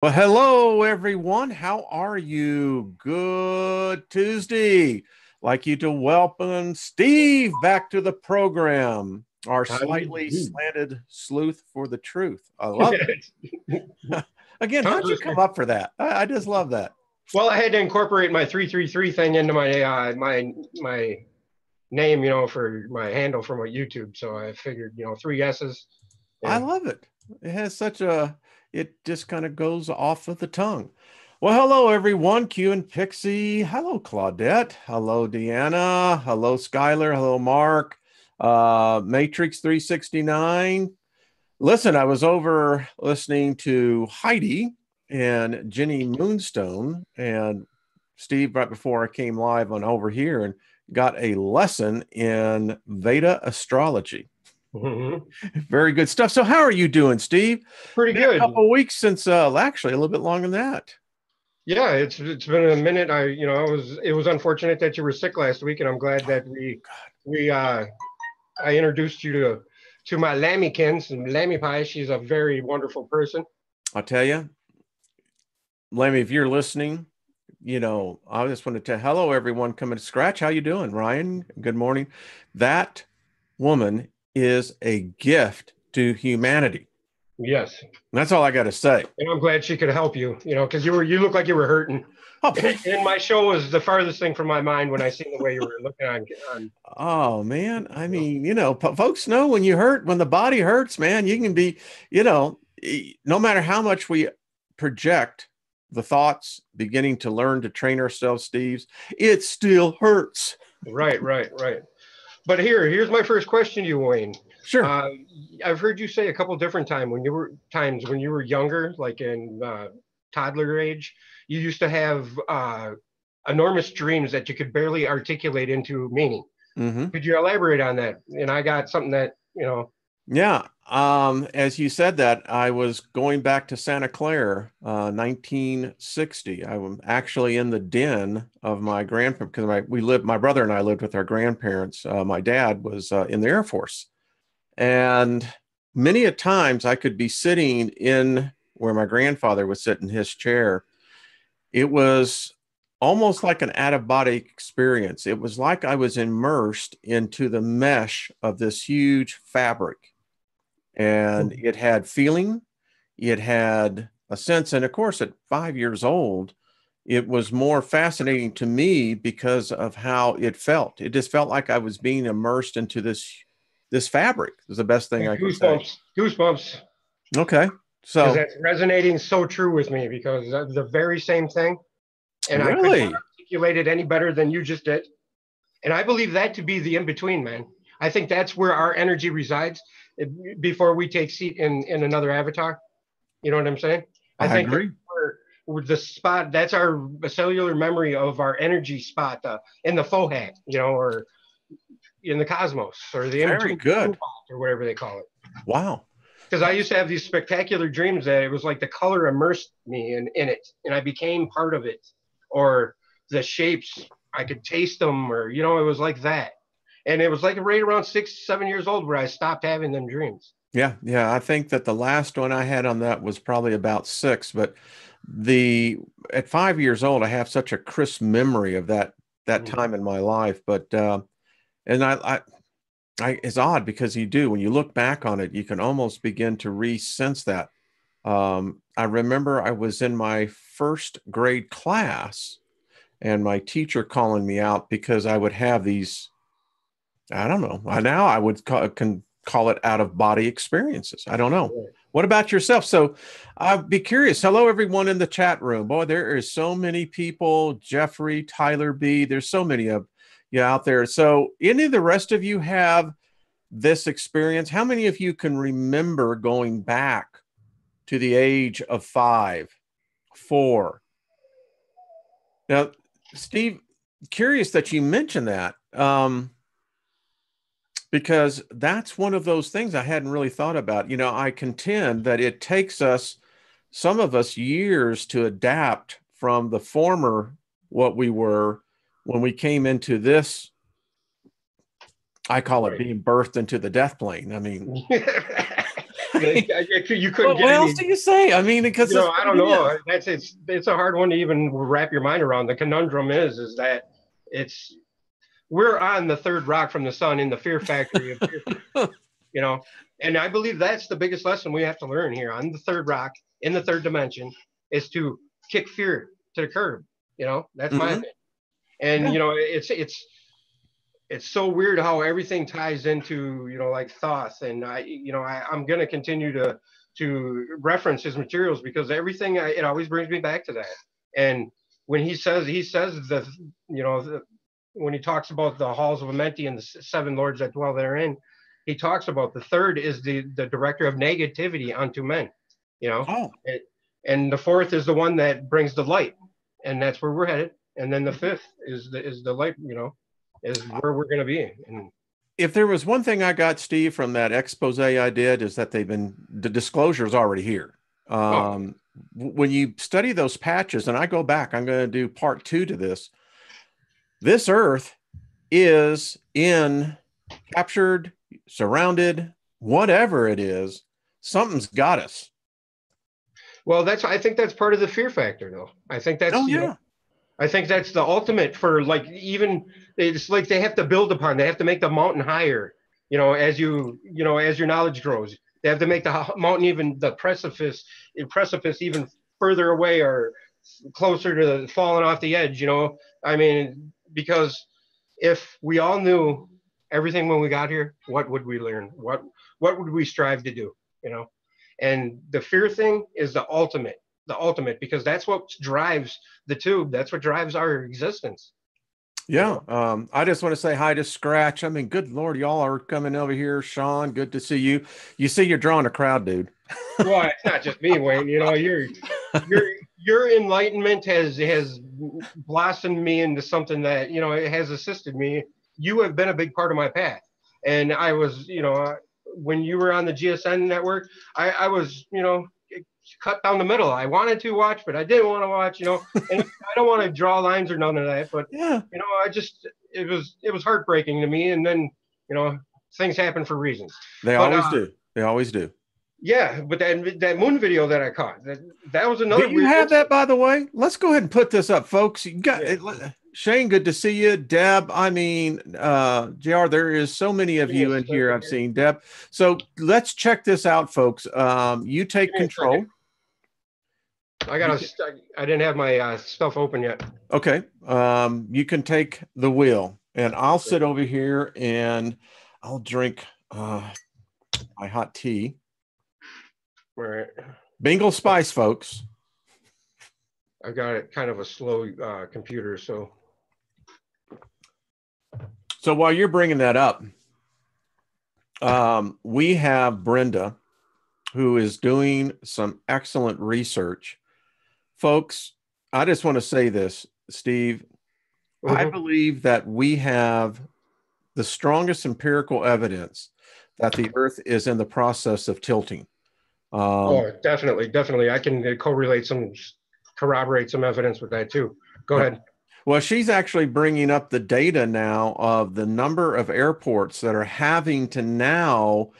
Well, hello everyone. How are you? Good Tuesday. Like you to welcome Steve back to the program, our How do you slightly do? slanted sleuth for the truth. I love it. Again, Tongue how'd you come twister. up for that? I just love that. Well, I had to incorporate my 333 thing into my name, for my handle for my YouTube. So I figured, three S's. I Yeah. love it. It has such a, it just kind of goes off of the tongue. Well, hello everyone. Q and Pixie. Hello, Claudette. Hello, Deanna. Hello, Skylar. Hello, Mark. Matrix 369. Listen, I was over listening to Heidi and Jenny Moonstone and Steve right before I came live on over here and got a lesson in Veda astrology. Mhm. Very good stuff. So, how are you doing, Steve? Pretty Been a good. couple of weeks since, actually, a little bit longer than that. Yeah, it's been a minute. It was unfortunate that you were sick last week, and I'm glad that we I introduced you to my Lammykins and Lammy Pie. She's a very wonderful person. I'll tell you, Lemmy, if you're listening, I just want to tell hello, everyone coming to scratch. How you doing, Ryan? Good morning. That woman is a gift to humanity. Yes. That's all I got to say. And I'm glad she could help you, because you look like you were hurting. Oh, And my show was the farthest thing from my mind when I seen the way you were looking on. oh man. I mean, folks know when you hurt, when the body hurts, man, you can be, no matter how much we project the thoughts, beginning to learn to train ourselves, Steve's, it still hurts. Right, right, right. But here's my first question to you, Wayne. Sure. Uh, I've heard you say a couple different times when you were younger, like in toddler age, you used to have enormous dreams that you could barely articulate into meaning. Hmm. Could you elaborate on that? And I got something that Yeah. As you said that, I was going back to Santa Clara, 1960. I was actually in the den of my grandparents because my brother and I lived with our grandparents. My dad was in the Air Force. And many a times I could be sitting in where my grandfather would sit in his chair. It was almost like an out of body experience. It was like I was immersed into the mesh of this huge fabric, and it had feeling, it had a sense. And of course, at 5 years old, it was more fascinating to me because of how it felt. It just felt like I was being immersed into this fabric is the best thing I could say. goosebumps, goosebumps, Okay. because So that's resonating so true with me because the very same thing, and I could not really, articulate it any better than you just did. And I believe that to be the in between, man. I think that's where our energy resides before we take seat in another avatar. You know what I'm saying? I I think that's agree. where the spot, that's our cellular memory of our energy spot in the fohat, or in the cosmos, or the in Very between, good. or whatever they call it. Wow. Because I used to have these spectacular dreams that it was like the color immersed me in it, and I became part of it, or the shapes I could taste them, or it was like that, and it was like right around 6, 7 years old where I stopped having them dreams. Yeah, yeah. I think that the last one I had on that was probably about six, but the at 5 years old, I have such a crisp memory of that Mm-hmm. time in my life. But and it's odd because you do when you look back on it, you can almost begin to re-sense that. I remember I was in my first grade class, and my teacher calling me out because I would have these. I don't know. Now I would can call it out of body experiences. I don't know. What about yourself? So I'd be curious. Hello, everyone in the chat room. Boy, there is so many people. Jeffrey, Tyler B. There's so many of you out there. So any of the rest of you have this experience? How many of you can remember going back to the age of 5, 4? Now, Steve, curious that you mentioned that. Because that's one of those things I hadn't really thought about. I contend that it takes us, some of us, years to adapt from the former, what we were when we came into this. I call it Right. being birthed into the death plane. I mean, You couldn't What, get what else any. do you say? I mean, because that's I what don't it is. know. It's a hard one to even wrap your mind around. The conundrum is that it's we're on the third rock from the sun in the fear factory of fear, you know. And I believe that's the biggest lesson we have to learn here on the third rock in the third dimension is to kick fear to the curb. That's my Hmm. opinion. And Yeah. it's so weird how everything ties into like Thoth, and I'm going to continue to reference his materials because everything it always brings me back to that. And when he says when he talks about the halls of Amenti and the seven lords that dwell therein, he talks about the third is the director of negativity unto men, you know Oh, it, and the fourth is the one that brings the light, and that's where we're headed. And then the fifth is the light, is where we're going to be. And if there was one thing I got, Steve, from that expose I did, is that the disclosure is already here. oh, When you study those patches, and I go back, I'm going to do part 2 to this. This Earth is in captured, surrounded, whatever it is, something's got us. well, I think that's part of the fear factor, though. I think Oh, that's yeah. I think that's the ultimate for, like, even it's like they have to build upon. They have to make the mountain higher. As your knowledge grows, they have to make the mountain even the precipice even further away or closer to falling off the edge. I mean, because if we all knew everything when we got here, what would we learn? What would we strive to do? You know, and the fear thing is the ultimate, because that's what drives the tube. That's what drives our existence. You Yeah. know. I just want to say hi to Scratch. I mean, good Lord, y'all are coming over here. Sean, good to see you. You see, you're drawing a crowd, dude. Well, it's not just me, Wayne. Your enlightenment has blossomed me into something that it has assisted me. You have been a big part of my path, and I was, when you were on the GSN network, I was, cut down the middle. I wanted to watch, but I didn't want to watch. And I don't want to draw lines or none of that. But Yeah, I just it was heartbreaking to me, and then things happen for reasons. they But always do. They always do. yeah, but that moon video that I caught, that was Do another you weird have that, incident. by the way? Let's go ahead and put this up, folks. You got Yeah, it. Shane, good to see you. Deb, I mean, JR, there is so many of give me a you in here second I've here. seen. Deb. So let's check this out, folks. You Give take me a second. control. You can, I didn't have my stuff open yet. okay. You can take the wheel, and I'll sit over here and I'll drink my hot tea. All right. Bingle Spice, folks. I've got it kind of a slow computer, so So while you're bringing that up, we have Brenda, who is doing some excellent research. Folks, I just want to say this, Steve. I mhm. believe that we have the strongest empirical evidence that the Earth is in the process of tilting. Um, Oh, definitely. I can corroborate some evidence with that too. Go ahead. well, she's actually bringing up the data now of the number of airports that are having to now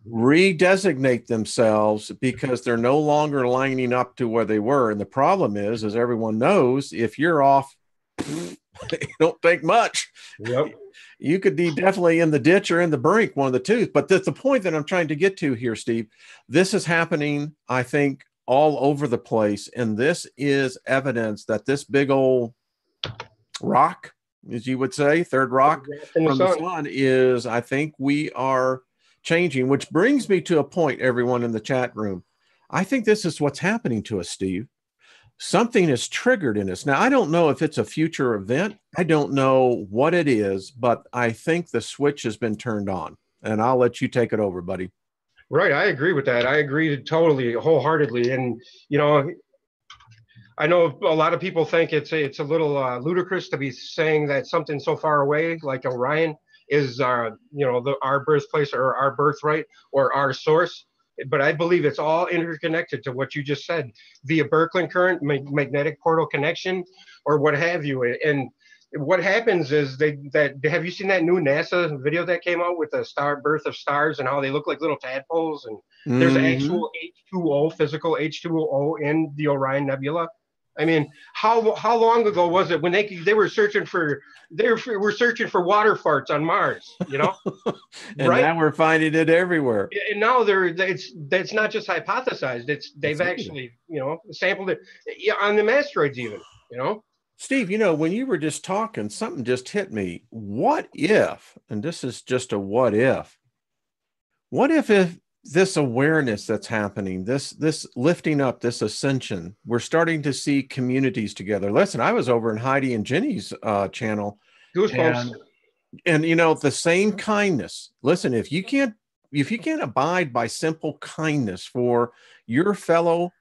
redesignate themselves because they're no longer lining up to where they were. And the problem is, as everyone knows, if you're off, it don't take much. Yep. You could be definitely in the ditch or in the brink, one of the two. But that's the point that I'm trying to get to here, Steve. This is happening, I think, all over the place. And this is evidence that this big old rock, as you would say, third rock From the from the sun. sun is, I think we are changing, which brings me to a point, everyone in the chat room. I think this is what's happening to us, Steve. Something is triggered in us. Now, I don't know if it's a future event. I don't know what it is, but I think the switch has been turned on. And I'll let you take it over, buddy. Right. I agree with that. I agree totally, wholeheartedly. And I know a lot of people think it's a little ludicrous to be saying that something so far away like Orion is our birthplace or our birthright or our source. But I believe it's all interconnected to what you just said via Birkeland current, magnetic portal connection, or what have you. And what happens is have you seen that new NASA video that came out with the birth of stars and how they look like little tadpoles, and there's Hmm. actual H2O, physical H2O in the Orion Nebula. I mean, how long ago was it when they were searching for were searching for water farts on Mars, And right? now we're finding it everywhere. And now it's not just hypothesized, they've It's real. actually, sampled it, on the asteroids even. Steve, when you were just talking, something just hit me. What if, and this is just a what if this awareness that's happening, this lifting up, this ascension, we're starting to see communities together. Listen, I was over in Heidi and Jenny's channel, Goosebumps. and the same kindness. Listen, if you can't abide by simple kindness for your fellow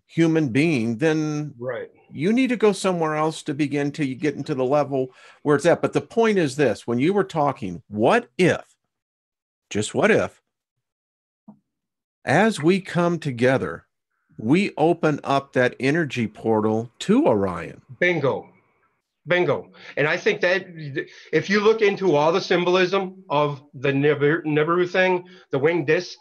human being, then Right. you need to go somewhere else to begin to get into the level where it's at. But the point is this: when you were talking, what if, just what if, as we come together, we open up that energy portal to Orion? Bingo. Bingo. And I think that if you look into all the symbolism of the Nibiru thing, the winged disc,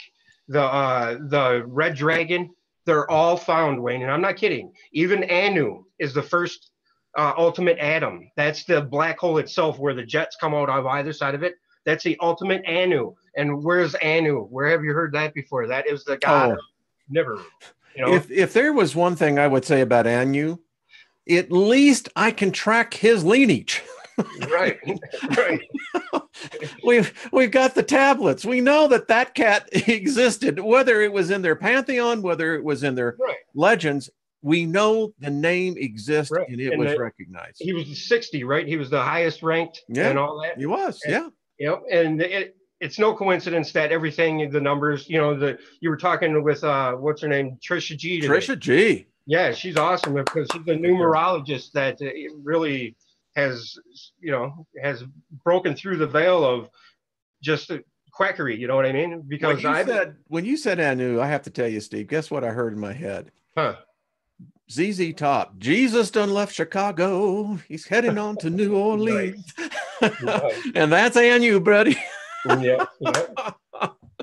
the red dragon, they're all found, Wayne. And I'm not kidding. Even Anu is the first ultimate atom. That's the black hole itself where the jets come out of either side of it. That's the ultimate Anu. And where's Anu? Where have you heard that before? That is the god of Oh, Nibiru. if there was one thing I would say about Anu, at least I can track his lineage. Right, right. We've got the tablets. We know that cat existed, whether it was in their pantheon, whether it was in their Right. legends. We know the name exists, Right. and it And was recognized. he was 60, right? He was the highest ranked Yeah, and all that. he was. And, Yeah. and it's no coincidence that everything, the numbers, you were talking with what's her name, Trisha G today. Trisha G. Yeah, she's awesome because she's a numerologist that really has, has broken through the veil of just quackery. You know what I mean? Because When you said Anu, I have to tell you, Steve, guess what I heard in my head? huh. ZZ Top. Jesus done left Chicago. He's heading on to New Orleans. Right. And that's Anu, buddy. Yeah.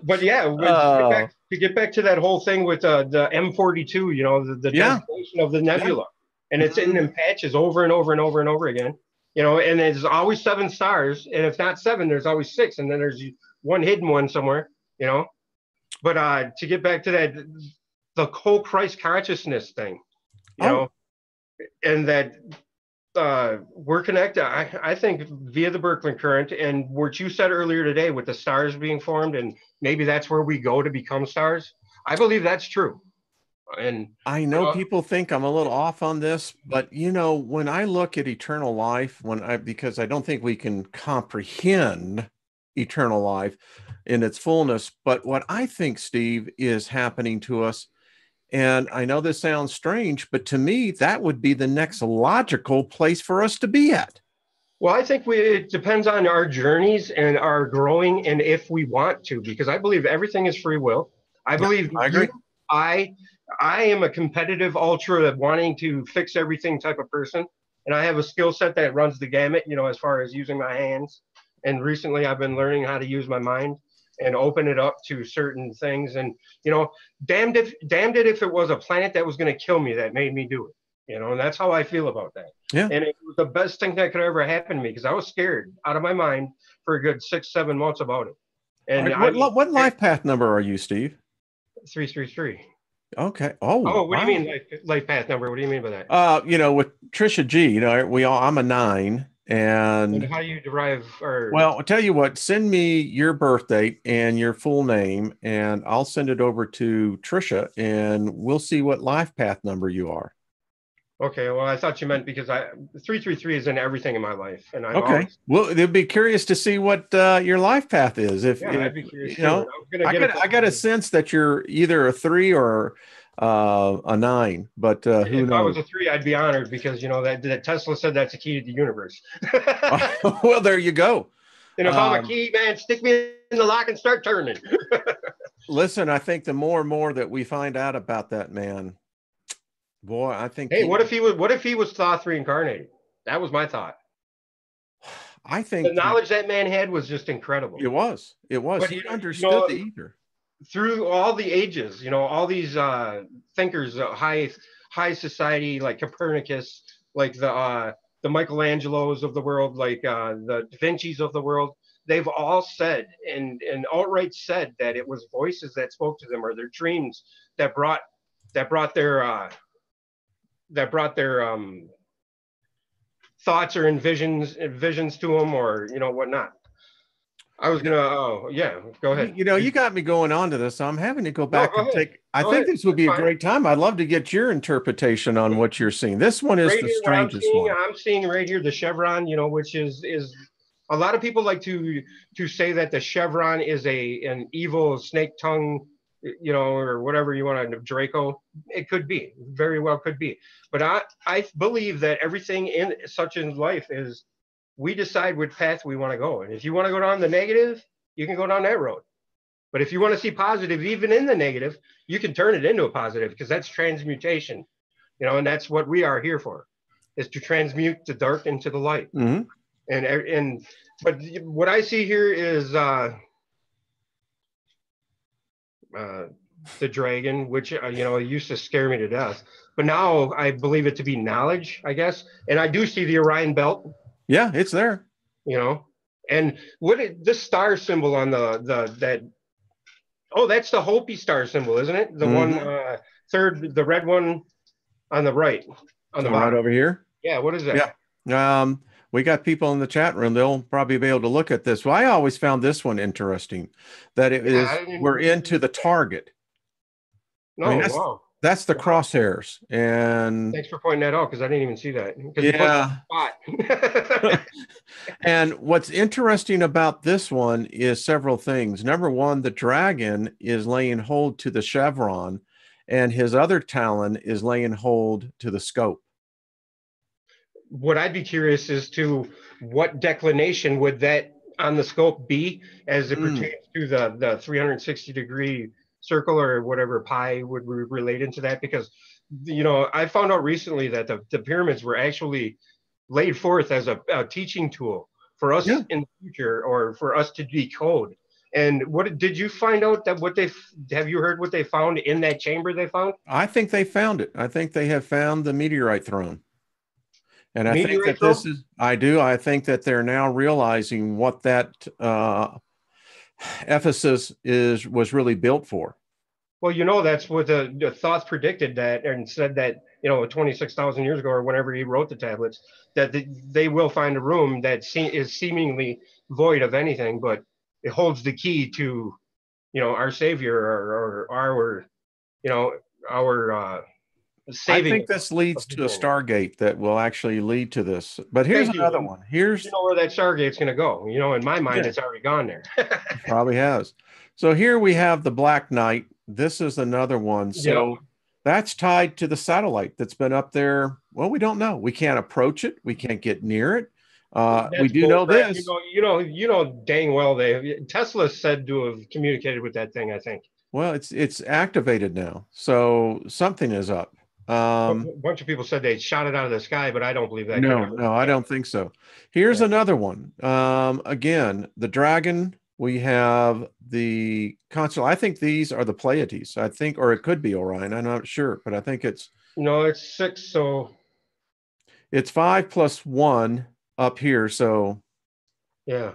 But yeah, to get back to that whole thing with the M42, the designation of the nebula, and it's in them patches over and over and over and over again, and there's always 7 stars, and if not 7, there's always 6, and then there's one hidden one somewhere. But to get back to that, the whole Christ consciousness thing, and that we're connected. I think via the Birkeland current, and what you said earlier today with the stars being formed, and maybe that's where we go to become stars. I believe that's true. And I know people think I'm a little off on this, but when I look at eternal life, because I don't think we can comprehend eternal life in its fullness, but what I think, Steve, is happening to us, and I know this sounds strange, but to me, that would be the next logical place for us to be at. Well, I think it depends on our journeys and our growing, and if we want to, because I believe everything is free will. I believe I agree. I am a competitive ultra wanting to fix everything type of person, and I have a skill set that runs the gamut, as far as using my hands. And recently, I've been learning how to use my mind and open it up to certain things. And damned it if it was a planet that was going to kill me that made me do it. And that's how I feel about that. Yeah. And it was the best thing that could ever happen to me because I was scared out of my mind for a good 6-7 months about it. And what life path number are you, Steve? 333. Okay. What do you mean life path number? What do you mean by that? With Trisha G, I'm a 9. And how do you derive well, I'll tell you what, send me your birth date and your full name, and I'll send it over to Trisha, and we'll see what life path number you are. Okay, well, I thought you meant because 333 is in everything in my life, and well, they'd be curious to see what your life path is. I'd be curious. I got a sense that you're either a 3 or a 9, but who knows? If I was a 3, I'd be honored because that Tesla said that's the key to the universe. Well, there you go. And if I'm a key, man, stick me in the lock and start turning. Listen, I think the more and more that we find out about that man, boy, I think. Hey, what if he was thought reincarnated? That was my thought. I The think that knowledge that man had was just incredible. it was. But He you understood know, the ether. through all the ages, all these thinkers, high society, like Copernicus, like the Michelangelos of the world, like the Da Vinci's of the world, they've all said and outright said that it was voices that spoke to them, or their dreams that brought that brought their thoughts or visions to them, or whatnot. I was gonna. Oh yeah, go ahead. You got me going on to this. So I'm having to go No, back go and ahead. take. I Go think ahead. this would That's be a fine. great time. I'd love to get your interpretation on what you're seeing. This one is Right the here, what strangest one. I'm seeing right here the chevron, which is a lot of people like to say that the chevron is an evil snake tongue, or whatever you want to Draco. It could be, very well could be, but I believe that everything in such in life is, we decide which path we want to go, and if you want to go down the negative, you can go down that road. But if you want to see positive, even in the negative, you can turn it into a positive, because that's transmutation, and that's what we are here for, is to transmute the dark into the light. Mm-hmm. But what I see here is the dragon, which used to scare me to death, but now I believe it to be knowledge, I guess. And I do see the Orion belt. Yeah, it's there. And this star symbol on that. Oh, that's the Hopi star symbol, isn't it? The one third, the red one on the right, on the So right bottom. over here. Yeah, what is that? Yeah. We got people in the chat room. They'll probably be able to look at this. Well, I always found this one interesting, that we're into the target. No, I mean, wow. that's the crosshairs. And thanks for pointing that out, because I didn't even see that. Yeah. And what's interesting about this one is several things. Number one, the dragon is laying hold to the chevron, and his other talon is laying hold to the scope. What I'd be curious as to what declination would that on the scope be, as it pertains to the 360-degree circle, or whatever pi would relate into that, because I found out recently that the pyramids were actually laid forth as a teaching tool for us in the future, or for us to decode. And what did you find out that have you heard what they found in that chamber they found? I think they found it. I think they have found the meteorite throne. And I think that I think that they're now realizing what that Ephesus was really built for. Well, that's what the Thoth predicted that, and said that 26,000 years ago, or whenever he wrote the tablets, that they will find a room that is seemingly void of anything, but it holds the key to our Savior, or our saving. I think this leads to a Stargate that will actually lead to this. But here's another one. Here's where that Stargate's going to go. In my mind, it's already gone there. Probably has. So here we have the Black Knight. This is another one. So that's tied to the satellite that's been up there. Well, we don't know. We can't approach it. We can't get near it. We do know this. Dang well Tesla said to have communicated with that thing, I think. Well, it's activated now. So something is up. A bunch of people said they shot it out of the sky, but I don't believe that. No, I don't think so. Here's another one. Again, the dragon. We have the console. I think these are the Pleiades. I think, or it could be Orion. I'm not sure, but I think it's. No, it's 6. So it's 5 + 1 up here. So. Yeah.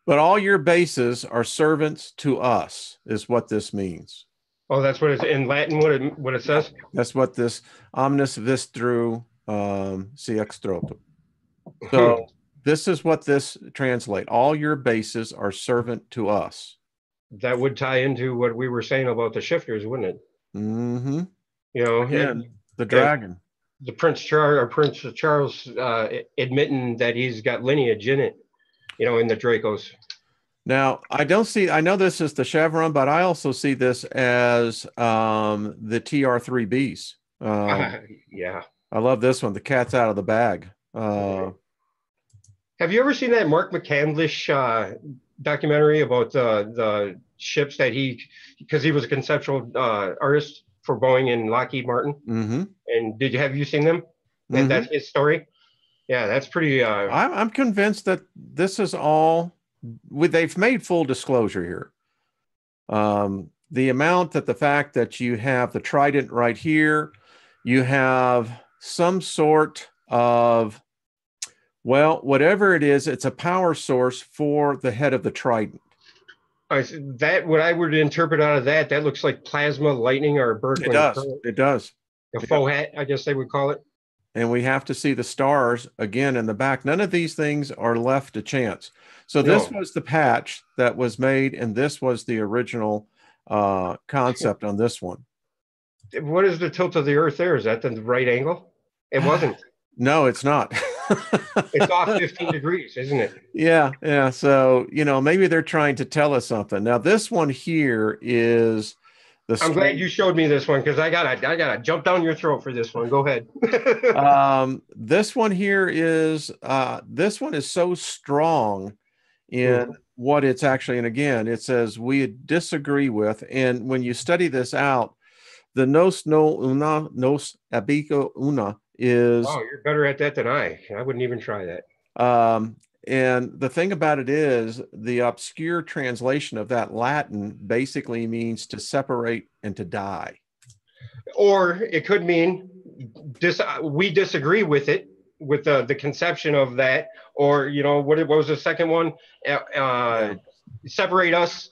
But all your bases are servants to us, is what this means. Oh, that's what it's in Latin. What it says. That's what this omnis vistru si extrotum. So this is what this translate. All your bases are servant to us. That would tie into what we were saying about the shifters, wouldn't it? Mm-hmm. Again, the dragon. The Prince Charles admitting that he's got lineage in it, in the Dracos. Now, I know this is the chevron, but I also see this as the TR3Bs. Yeah. I love this one. The cat's out of the bag. Have you ever seen that Mark McCandlish documentary about the ships that because he was a conceptual artist for Boeing and Lockheed Martin? Mm-hmm. And have you seen them? And that's his story? Yeah, that's pretty. I'm convinced that this is all, they've made full disclosure here. The amount that the fact that you have the trident right here, you have some sort of, well, whatever it is, it's a power source for the head of the trident. That what I were to interpret out of that, that looks like plasma, lightning, or It Berkeley does. current. It does. A Yeah. faux hat, I guess they would call it. And we have to see the stars again in the back. None of these things are left to chance. So this No. was the patch that was made, and this was the original concept on this one. What is the tilt of the Earth there? Is that the right angle? It wasn't. No, it's not. It's off 15 degrees, isn't it? Yeah, yeah. So, maybe they're trying to tell us something. Now, this one here is the I'm glad strength. you showed me this one because I gotta jump down your throat for this one. Go ahead. This one here is this one is so strong in what it's actually, and again, it says we disagree with, and when you study this out, the nos no una nos abico una is Wow, you're better at that than I. I wouldn't even try that. and the thing about it is the obscure translation of that Latin basically means to separate and to die. Or it could mean we disagree with it, with the conception of that. Or what was the second one? Separate us.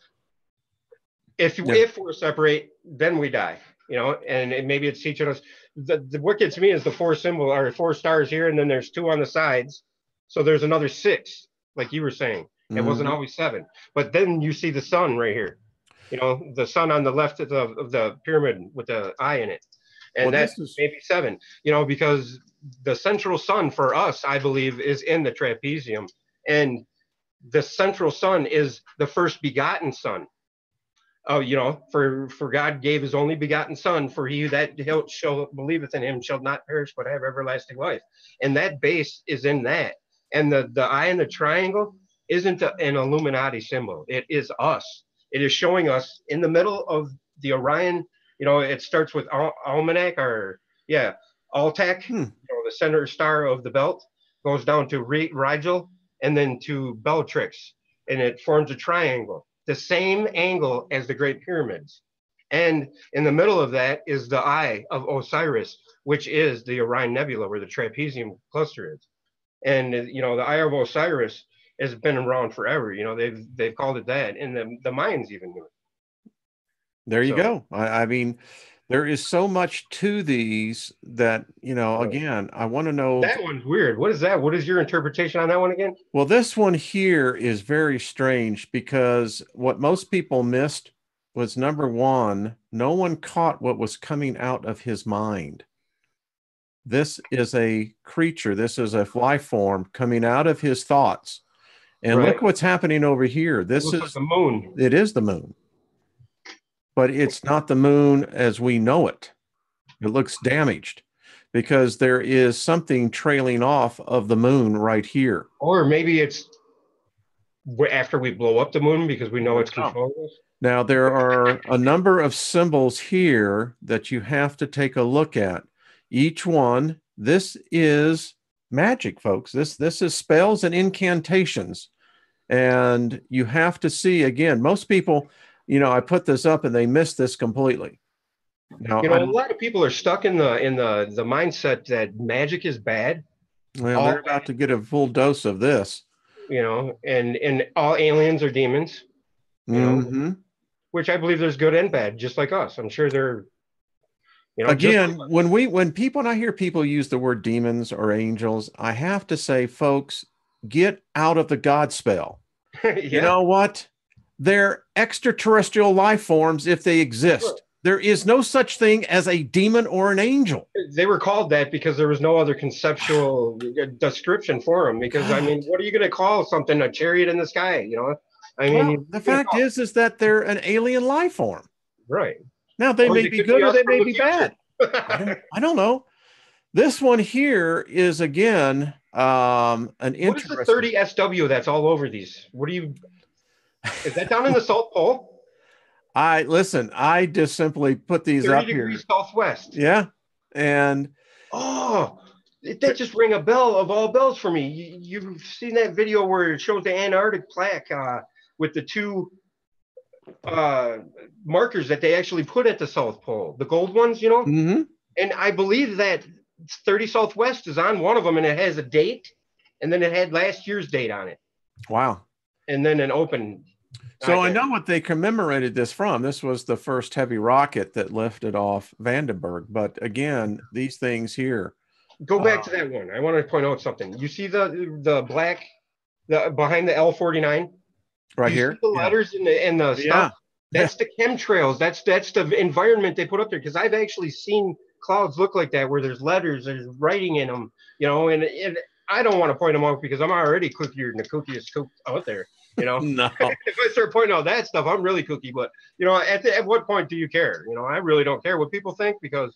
If we're separate, then we die. And maybe it's teaching us. What gets me is the four symbol or four stars here, and then there's two on the sides. So there's another six, like you were saying. It wasn't always seven. But then you see the sun right here. The sun on the left of the pyramid with the eye in it. And that's maybe seven, because the central sun for us, I believe, is in the trapezium. And the central sun is the first begotten son. For God gave his only begotten son, for he that shall believeth in him shall not perish but have everlasting life. And that base is in that. And the eye in the triangle isn't an Illuminati symbol. It is us. It is showing us in the middle of the Orion. It starts with Almanac Altac, the center star of the belt, goes down to Rigel and then to Bellatrix, and it forms a triangle, the same angle as the Great Pyramids. And in the middle of that is the eye of Osiris, which is the Orion Nebula where the trapezium cluster is. And the eye of Osiris has been around forever. They've called it that, and the Mayans even knew it. There you go. I mean, there is so much to these that, again, I want to know. That one's weird. What is that? What is your interpretation on that one again? Well, this one here is very strange because what most people missed was, number one, no one caught what was coming out of his mind. This is a creature. This is a life form coming out of his thoughts. And look what's happening over here. This is like the moon. It is the moon. But it's not the moon as we know it. It looks damaged because there is something trailing off of the moon right here. Or maybe it's after we blow up the moon because we know it's controlling us. Now, there are a number of symbols here that you have to take a look at. Each one, this is magic, folks. This is spells and incantations. And you have to see, again, most people, I put this up and they miss this completely. Now, a lot of people are stuck in the mindset that magic is bad. Well, they're about to get a full dose of this. And all aliens are demons. Which I believe there's good and bad, just like us. I'm sure they're. Again, when I hear people use the word demons or angels, I have to say, folks, get out of the God spell. You know what? They're extraterrestrial life forms if they exist. Sure. There is no such thing as a demon or an angel. They were called that because there was no other conceptual description for them. Because, God. I mean, what are you going to call something a chariot in the sky? The fact is that they're an alien life form. Right. Now, they may be good or they may be bad. I don't know. This one here is, again, an interesting. What is the 30 SW that's all over these? Is that down in the South Pole? I just simply put these up here. 30 degrees southwest. Yeah. And That just ring a bell of all bells for me. You've seen that video where it shows the Antarctic plaque with the two markers that they actually put at the South Pole, the gold ones, you know? Mm-hmm. And I believe that 30 Southwest is on one of them, and it has a date, and then it had last year's date on it. Wow. And then an open. So I know what they commemorated this from. This was the first heavy rocket that lifted off Vandenberg. But again, these things here. Go back to that one. I want to point out something. You see the black behind the L-49? Right you here? See the letters and the stuff? Yeah. That's the chemtrails. That's the environment they put up there. Because I've actually seen clouds look like that where there's letters, there's writing in them, you know, and I don't want to point them out because I'm already kookier than the kookiest kook out there, you know. No. If I start pointing out that stuff, I'm really kooky. But, you know, at what point do you care? You know, I really don't care what people think because,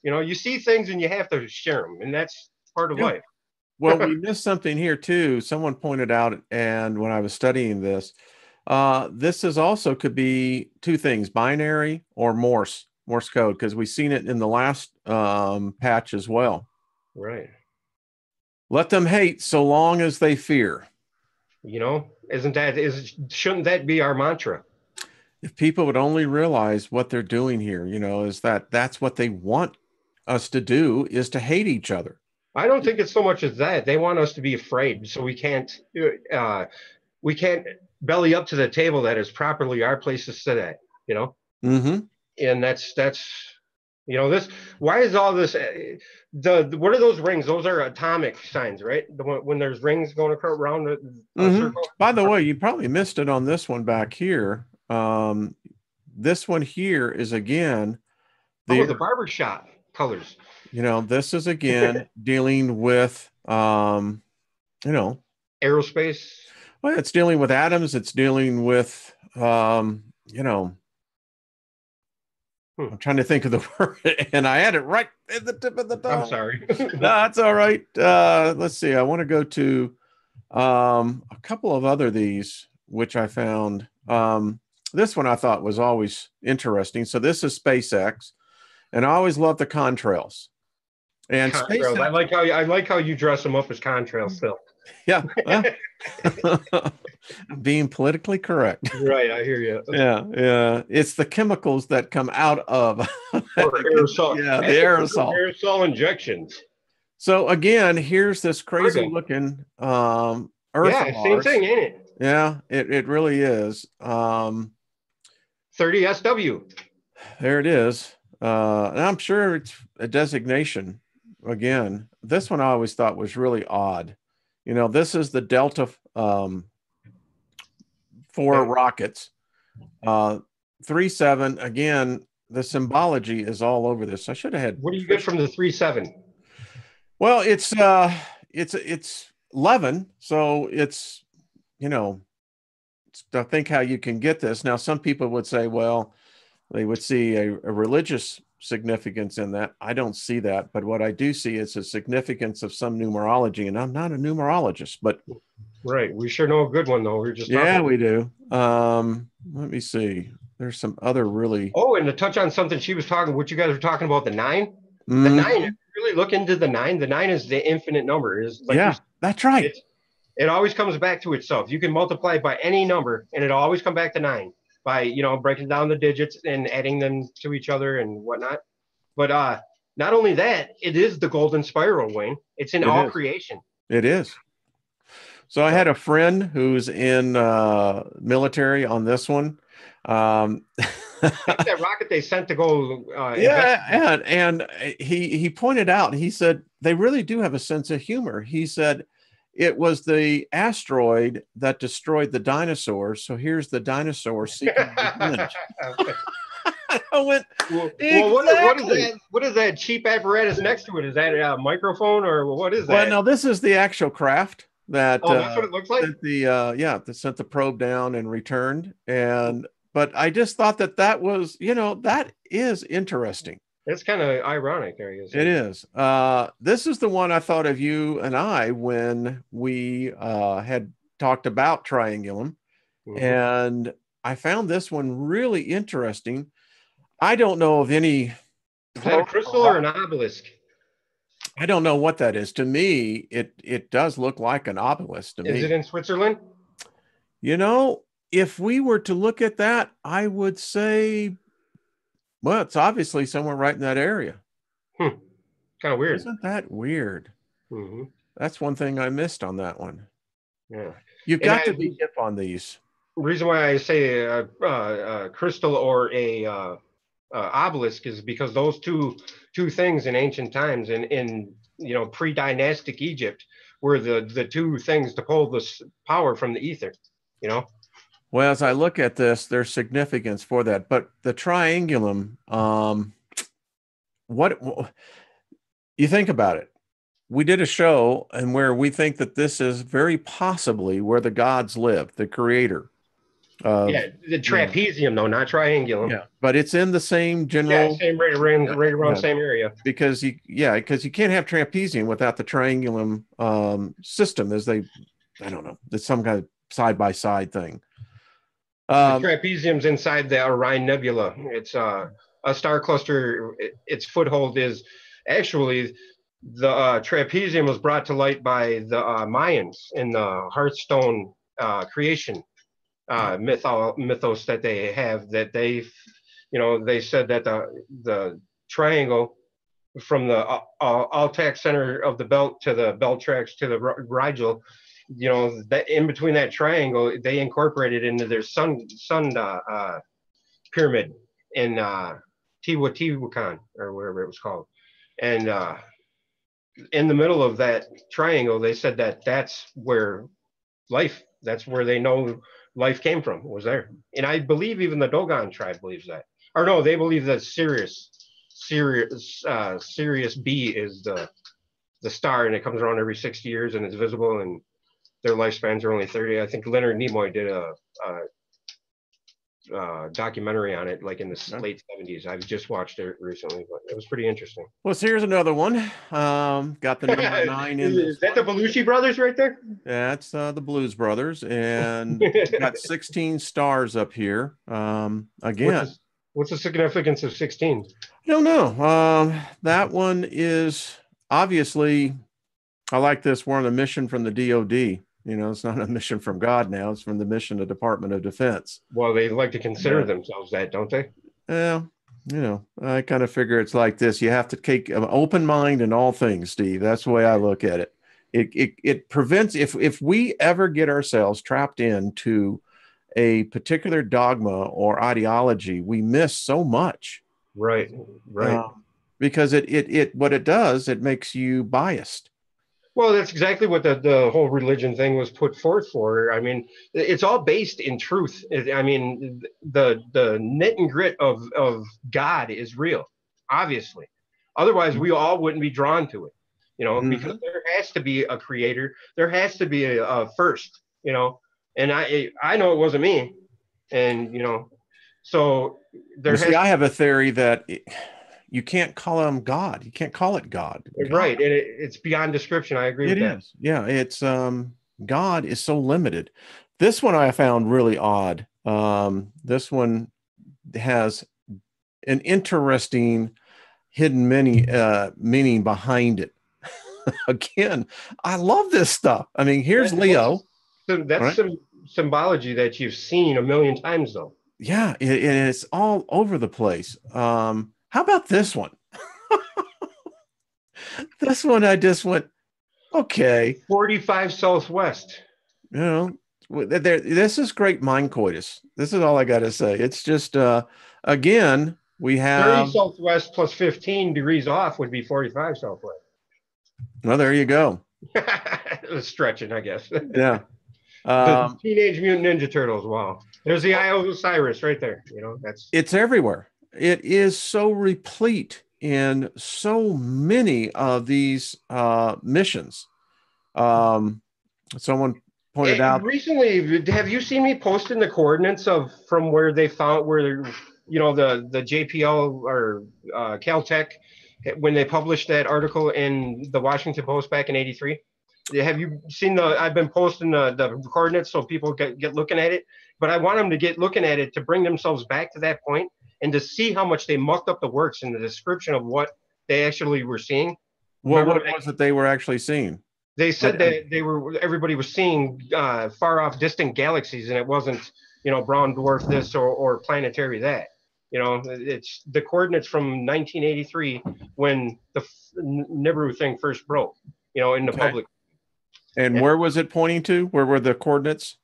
you know, you see things and you have to share them. And that's part of life. Well, we missed something here too. Someone pointed out, and when I was studying this, this is also could be two things: binary or Morse code, because we've seen it in the last patch as well. Right. Let them hate so long as they fear. You know, shouldn't that be our mantra? If people would only realize what they're doing here, you know, is that's what they want us to do, is to hate each other. I don't think it's so much as that. They want us to be afraid, so we can't belly up to the table that is properly our place to sit at, you know? Mm-hmm. And that's, you know, this, why is all this, what are those rings? Those are atomic signs, right? When there's rings going around a circle. By the way, you probably missed it on this one back here. This one here is again, the barbershop colors. You know, this is again dealing with, you know, aerospace. Well, it's dealing with atoms. It's dealing with, you know, I'm trying to think of the word, and I had it right at the tip of the tongue. I'm sorry. No, that's all right. Let's see. I want to go to a couple of other these, which I found. This one I thought was always interesting. So this is SpaceX, and I always love the contrails. And SpaceX, I like how you dress them up as contrails still. Yeah. Being politically correct. Right, I hear you. Yeah. It's the chemicals that come out of aerosol. Yeah, the aerosol injections. So again, here's this crazy looking Earth. Yeah, same thing, ain't it? Yeah, it really is. 30 SW. There it is. And I'm sure it's a designation. Again, this one I always thought was really odd. You know, this is the Delta 4 rockets. 3-7. Again, the symbology is all over this. I should have had. What do you get from the 3-7? Well, it's 11. So it's, you know, I think how you can get this. Now, some people would say, well, they would see a religious significance in that. I don't see that, but what I do see is a significance of some numerology, and I'm not a numerologist, but right, we sure know a good one though. We're just we do. Let me see. There's some other really. Oh, and to touch on something she was talking, what you guys were talking about, the 9. The 9. If you really look into the 9, the 9 is the infinite number. Is like that's right. It always comes back to itself. You can multiply it by any number, and it'll always come back to 9. By, you know, breaking down the digits and adding them to each other and whatnot. But not only that, it is the golden spiral, Wayne. It's in all creation. It is. So I had a friend who's in military on this one. That's that rocket they sent to go. And he pointed out, he said, they really do have a sense of humor. He said, it was the asteroid that destroyed the dinosaurs. So here's the dinosaur seeking revenge. I went, well, what is that cheap apparatus next to it? Is that a microphone or what is that? Well, no, this is the actual craft that. That's what it looks like. That sent the probe down and returned. But I just thought that was, you know, that is interesting. It's kind of ironic, I guess. It is. This is the one I thought of you and I when we had talked about Triangulum. And I found this one really interesting. I don't know of any. Is that a crystal or an obelisk? I don't know what that is. To me, it does look like an obelisk to Is it me. in Switzerland? You know, if we were to look at that, I would say, well, it's obviously somewhere right in that area. Hmm. Kind of weird. Isn't that weird? Hmm. That's one thing I missed on that one. Yeah. You've And got to be hip on these. reason why I say crystal or a obelisk is because those two things in ancient times in pre-dynastic Egypt were the two things to pull this power from the ether. You know. Well, as I look at this, there's significance for that. But the triangulum, what you think about it? We did a show and where we think that this is very possibly where the gods live, the creator of, Yeah, the you know, trapezium though, not triangulum. yeah, but it's in the same Yeah, general, same right around yeah, same area. because you can't have trapezium without the triangulum system, as they, I don't know, it's some kind of side by side thing. The Um, trapezium's inside the Orion Nebula. It's a star cluster. Its foothold is actually the trapezium was brought to light by the Mayans in the Hearthstone creation mythos that they have. That they said that the triangle from the Altac center of the belt to the belt tracks to the Rigel, that in between that triangle, they incorporated into their sun pyramid in Teotihuacan or wherever it was called. And in the middle of that triangle, they said that that's where they know life came from, was there. And I believe even the Dogon tribe believes that. Or no, they believe that Sirius B is the star, and it comes around every 60 years and it's visible, and their lifespans are only 30. I think Leonard Nimoy did a documentary on it, like in the late 70s. I've just watched it recently, but it was pretty interesting. well, so here's another one. Got the number 9 in this Is that the one. Belushi brothers right there? That's the Blues Brothers, and got 16 stars up here. what's, Again, the, what's the significance of 16? I don't know. That one is obviously, I like this. We're on a mission from the DOD. It's not a mission from God now. It's from the mission of Department of Defense. Well, they like to consider themselves that, don't they? Yeah, I kind of figure it's like this. You have to take an open mind in all things, Steve. That's the way I look at it. It prevents, if we ever get ourselves trapped into a particular dogma or ideology, we miss so much. Right. Because it what it does, it makes you biased. Well, that's exactly what the whole religion thing was put forth for. I mean, it's all based in truth. I mean, the knit and grit of God is real, obviously. Otherwise, we all wouldn't be drawn to it, because there has to be a creator. There has to be a first, and I know it wasn't me. And, so there See, has I have a theory that you can't call him God. You can't call it God. right. And it's beyond description. I agree It with that. is. Yeah, it's God is so limited. This one I found really odd. This one has an interesting hidden meaning behind it. Again, I love this stuff. I mean, here's Leo. That's Right? some symbology that you've seen a million times, though. Yeah, it's all over the place. How about this one? This one I just went, okay. 45 Southwest. This is great mind coitus. This is all I got to say. It's just, again, we 30 have, Southwest plus 15 degrees off would be 45 Southwest. well, there you go. It was stretching, I guess. Yeah. The Teenage Mutant Ninja Turtles. Wow. There's the Eye of Osiris right there. It's everywhere. It is so replete in so many of these missions. Someone pointed out recently. Have you seen me posting the coordinates from where they found the JPL or Caltech when they published that article in the Washington Post back in '83? Have you seen I've been posting the coordinates so people get looking at it, but I want them to get looking at it to bring themselves back to that point and to see how much they mucked up the works in the description of what they actually were seeing. Well, what Remember, was it they were actually seeing? they I, said that everybody was seeing far off distant galaxies, and it wasn't, brown dwarf this or planetary that. It's the coordinates from 1983 when the Nibiru thing first broke, in the okay. public. And And where was it pointing to? Where were the coordinates?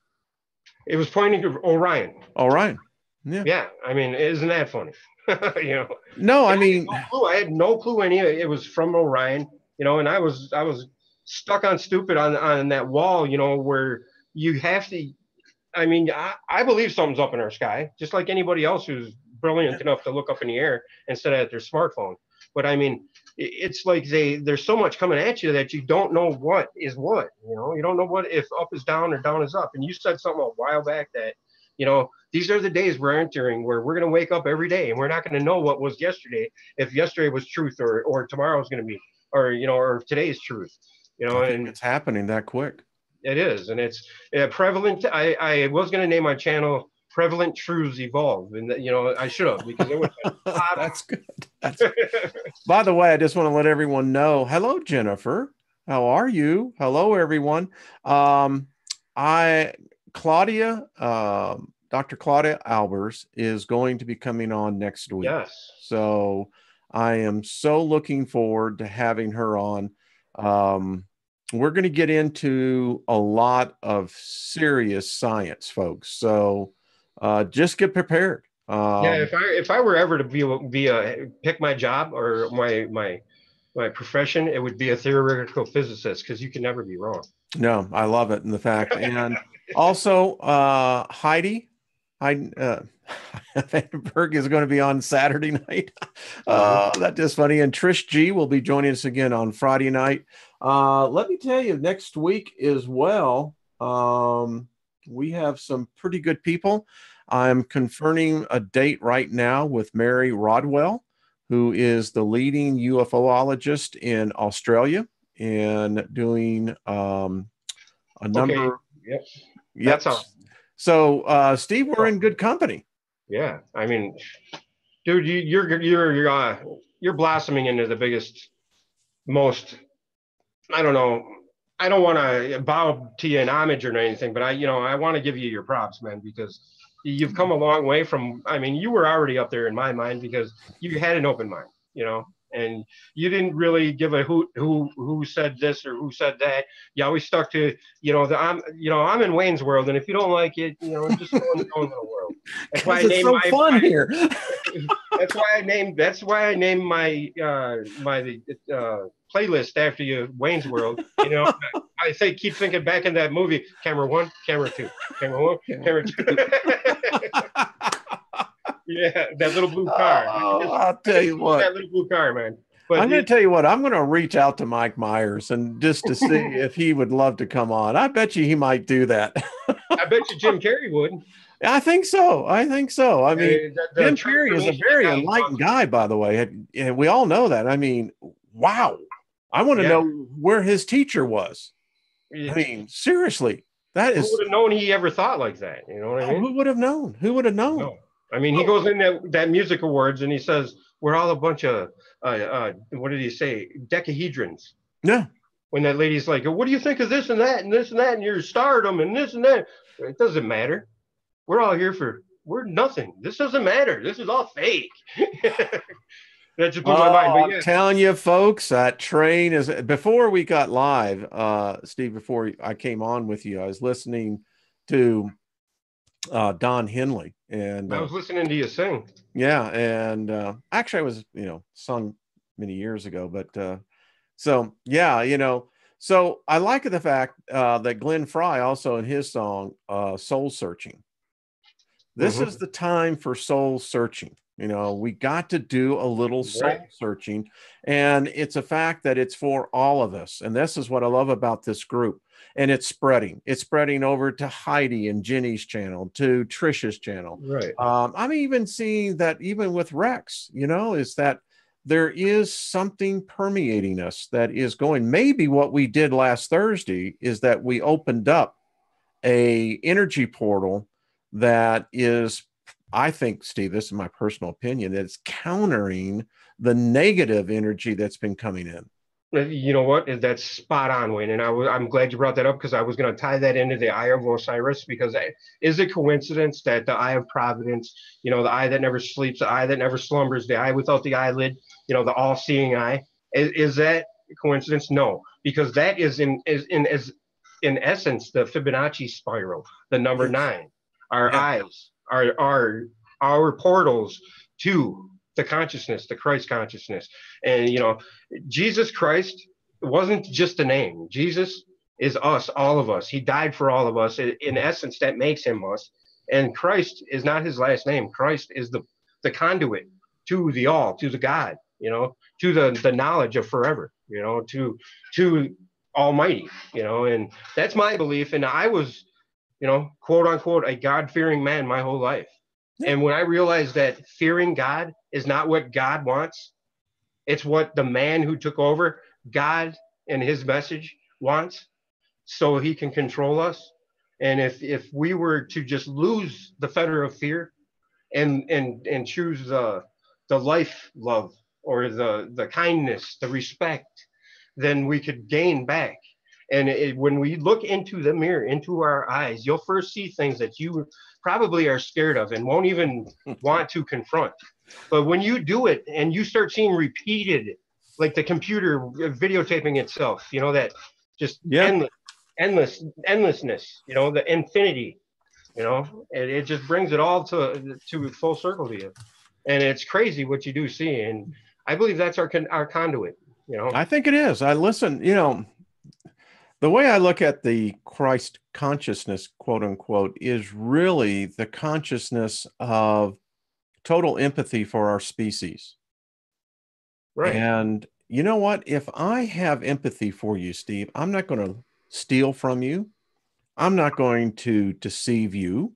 it was pointing to Orion. All right. Yeah. Yeah, I mean, isn't that funny? you know, No, I and I had mean, no clue. I had no clue any of it. It was from Orion, and I was stuck on stupid on that wall, where you have to. I mean, I believe something's up in our sky, just like anybody else who's brilliant enough to look up in the air instead of at their smartphone. But I mean, it's like there's so much coming at you that you don't know what is what. You don't know what if up is down or down is up. And you said something a while back that, these are the days we're entering where we're going to wake up every day and we're not going to know what was yesterday, if yesterday was truth or tomorrow is going to be, or today's truth. I think And it's happening that quick. it is, and it's prevalent. I was going to name my channel "Prevalent Truths Evolve," and I should have, because it would have been hot. That's good. By the way, I just want to let everyone know. Hello, Jennifer. How are you? Hello, everyone. I Claudia, Dr. Claudia Albers is going to be coming on next week. Yes. So I am so looking forward to having her on. We're going to get into a lot of serious science, folks. So just get prepared. Yeah, if I were ever to be pick my job or my profession, it would be a theoretical physicist, because you can never be wrong. No, I love it. And the fact, and also Heidi Vandenberg is going to be on Saturday night. That is funny. And Trish G will be joining us again on Friday night. Let me tell you, next week as well, we have some pretty good people. I'm confirming a date right now with Mary Rodwell, who is the leading UFOologist in Australia and doing a number. Yep. Yep. That's all. So, Steve, we're in good company. Yeah, I mean, dude, you're blossoming into the biggest, most. I don't know. I don't want to bow to you in homage or anything, but I want to give you your props, man, because you've come a long way from. I mean, you were already up there in my mind because you had an open mind, and you didn't really give a who said this or who said that. You always stuck to, I'm in Wayne's World, and if you don't like it, just go in your own little world. That's why it's so fun here. That's why I named my playlist after you, Wayne's World. I keep thinking back in that movie, camera one, camera two, camera one, camera two. Yeah, that little blue car. I'll tell you what. That little blue car, man. But I'm going to tell you what. I'm going to reach out to Mike Myers and just to see if he would love to come on. I bet you he might do that. I bet you Jim Carrey would. I think so. I mean, Jim Carrey is a very enlightened guy, by the way. And we all know that. I mean, wow. I want to know where his teacher was. I mean, seriously, that is. Who would have known he ever thought like that? You know what I mean? Who would have known? Who would have known? No. I mean, he goes in that music awards and he says, we're all a bunch of, what did he say? Decahedrons. Yeah. When that lady's like, what do you think of this and that and this and that and your stardom and this and that? It doesn't matter. We're all here we're nothing. This doesn't matter. This is all fake. That just blew my mind. But yeah. I'm telling you, folks, that train is, before we got live, Steve, before I came on with you, I was listening to Don Henley. And I was listening to you sing. Yeah. And actually I was, sung many years ago, but so yeah, so I like the fact that Glenn Fry also in his song, Soul Searching. This is the time for soul searching. We got to do a little soul searching, and it's a fact that it's for all of us. And this is what I love about this group. And it's spreading. It's spreading over to Heidi and Jenny's channel, to Trisha's channel. Right. I'm even seeing that even with Rex, is that there is something permeating us that is going. Maybe what we did last Thursday is that we opened up a energy portal that is, I think, Steve, this is my personal opinion, that it's countering the negative energy that's been coming in. You know what? That's spot on, Wayne. And I'm glad you brought that up because I was going to tie that into the eye of Osiris because is it coincidence that the eye of providence, the eye that never sleeps, the eye that never slumbers, the eye without the eyelid, the all-seeing eye, is that coincidence? No, because that is in essence the Fibonacci spiral, the number Yes. nine. Our Yeah. eyes, our portals to the consciousness, the Christ consciousness, and Jesus Christ wasn't just a name. Jesus is us, all of us. He died for all of us. In essence, that makes him us. And Christ is not his last name. Christ is the conduit to the all, to the God, to the knowledge of forever, to Almighty, and that's my belief. And I was, quote unquote, a God fearing man my whole life. Yeah. And when I realized that fearing God is not what God wants, it's what the man who took over, God and his message, wants, so he can control us. And if we were to just lose the fetter of fear and choose the life love or the kindness, the respect, then we could gain back. And when we look into the mirror, into our eyes, you'll first see things that you probably are scared of and won't even want to confront. But when you do it and you start seeing repeated, like the computer videotaping itself, that just Yeah. endlessness, the infinity, it just brings it all to full circle to you. And it's crazy what you do see. And I believe that's our conduit, I think it is. I listen, the way I look at the Christ consciousness, quote unquote, is really the consciousness of total empathy for our species. Right. And you know what? If I have empathy for you, Steve, I'm not going to steal from you. I'm not going to deceive you.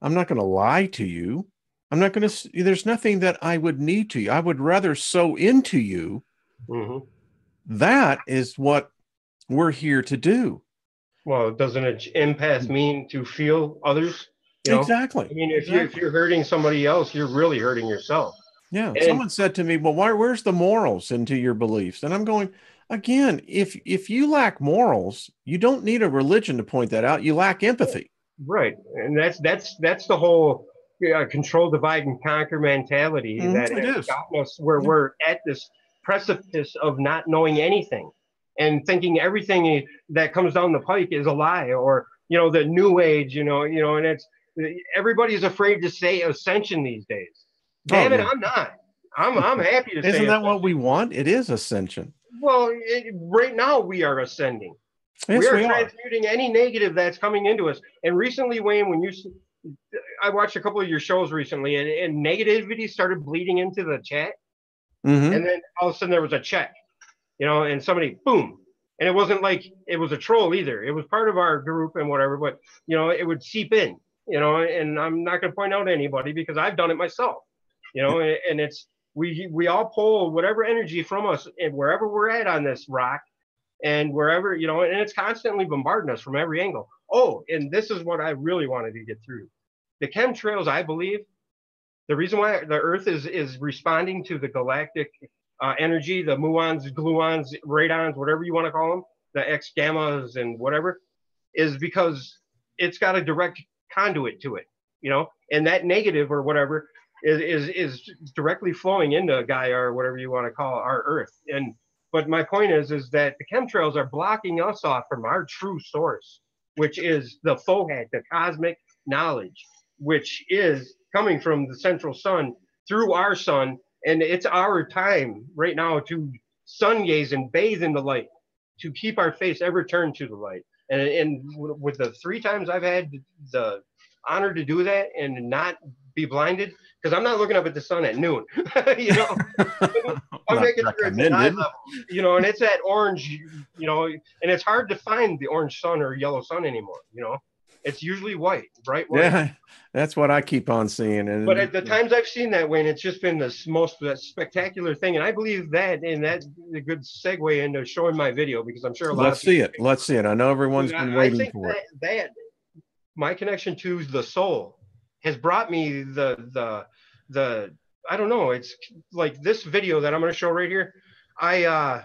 I'm not going to lie to you. I'm not going to, there's nothing that I would need to you. I would rather sow into you. Mm-hmm. That is what we're here to do. Well, doesn't an empath mean to feel others? I Exactly. mean, if Exactly. you're hurting somebody else, you're really hurting yourself. Yeah. And Someone said to me, well, where's the morals into your beliefs? And I'm going, again, if you lack morals, you don't need a religion to point that out. You lack empathy. right, and that's the whole control, divide, and conquer mentality that It has is. gotten us where Yeah. we're at this precipice of not knowing anything and thinking everything that comes down the pike is a lie, or the new age, and it's everybody's afraid to say ascension these days. Oh, Damn it, yeah. I'm not. I'm happy to say Isn't that what we ascension. want? It is ascension. Well, right now we are ascending. We Yes, are we are. transmuting any negative that's coming into us. And recently, Wayne, I watched a couple of your shows recently, and negativity started bleeding into the chat, Hmm. and then all of a sudden there was a check, and somebody boom, and it wasn't like it was a troll either. It was part of our group and whatever, but it would seep in, and I'm not going to point out anybody because I've done it myself, and it's we all pull whatever energy from us and wherever we're at on this rock and wherever, and it's constantly bombarding us from every angle. Oh, and this is what I really wanted to get through. The chemtrails, I believe, the reason why the Earth is responding to the galactic energy, the muons, gluons, radons, whatever you want to call them, the X gammas and whatever, is because it's got a direct conduit to it, and that negative or whatever is directly flowing into Gaia or whatever you want to call our Earth. And but my point is that the chemtrails are blocking us off from our true source, which is the FOHAD, the cosmic knowledge, which is coming from the central sun through our sun. And it's our time right now to sun gaze and bathe in the light, to keep our face ever turned to the light. And with the 3 times I've had the honor to do that and not be blinded, because I'm not looking up at the sun at noon, I'm Not making sure it's at eye recommended. level, and it's at orange, and it's hard to find the orange sun or yellow sun anymore, it's usually white, bright white. Yeah, that's what I keep on seeing. But And at the times I've seen that, Wayne, it's just been the most spectacular thing. And I believe that, and that's a good segue into showing my video because I'm sure a lot of let's see people. it. Let's see it. I know everyone's been I waiting think for it. that my connection to the soul has brought me the I don't know. It's like this video that I'm going to show right here. I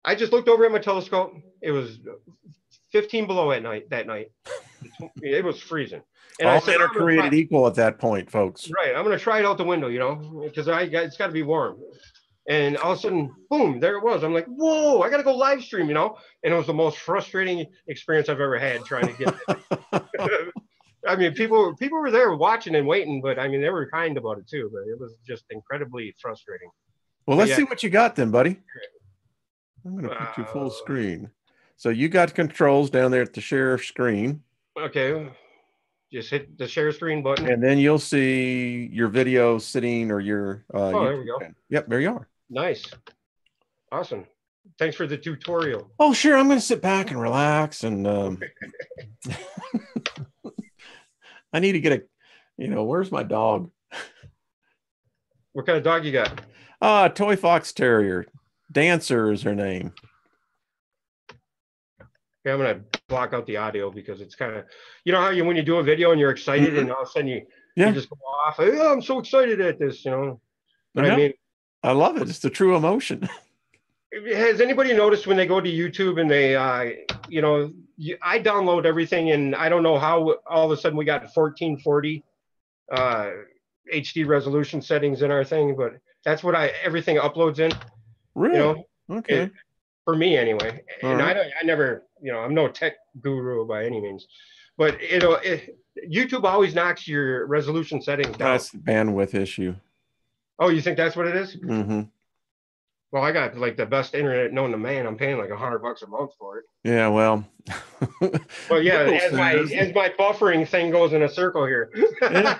I just looked over at my telescope. It was 15 below at night that night. It was freezing. And I All said, men are I'm gonna created equal at that point, folks. right. I'm going to try it out the window, because it's got to be warm. And all of a sudden, boom, there it was. I'm like, whoa, I got to go live stream, And it was the most frustrating experience I've ever had trying to get it. I mean, people were there watching and waiting, but I mean, they were kind about it too, but it was just incredibly frustrating. Well, let's see what you got then, buddy. I'm going to put you full screen. So you got controls down there at the share screen. Okay. Just hit the share screen button. And then you'll see your video sitting or your there we go. Yep, there you are. Nice. Awesome. Thanks for the tutorial. Oh, sure. I'm going to sit back and relax. And I need to get where's my dog? What kind of dog you got? Toy Fox Terrier. Dancer is her name. Okay, I'm going to block out the audio because it's kind of, how when you do a video and you're excited and all of a sudden you just go off. Oh, I'm so excited at this, But I mean, I love it. It's the true emotion. Has anybody noticed when they go to YouTube and they, I download everything and I don't know how all of a sudden we got 1440 HD resolution settings in our thing, but that's what everything uploads in. Really? Okay. For me anyway. And I never, I'm no tech guru by any means, but YouTube always knocks your resolution settings down. That's the bandwidth issue. Oh, you think that's what it is? Mm-hmm. Well, I got like the best internet known to man. I'm paying like $100 a month for it. Yeah, well. Well, yeah, as my buffering thing goes in a circle here. Yeah.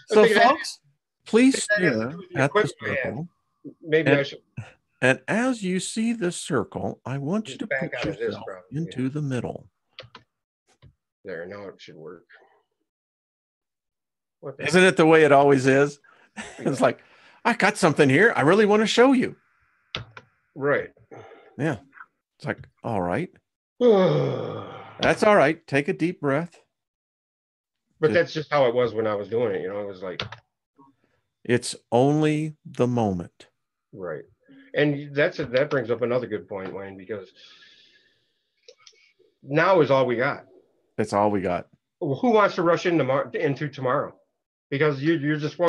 So, folks, please stare at the circle. Maybe I should. And as you see this circle, I want you to put yourself into the middle. There, now it should work. Isn't it the way it always is? It's like, I got something here. I really want to show you. Right. Yeah. It's like, all right. That's all right. Take a deep breath. But that's just how it was when I was doing it. It was like. It's only the moment. Right. And that brings up another good point, Wayne, because now is all we got. That's all we got. Who wants to rush into tomorrow? Because you're just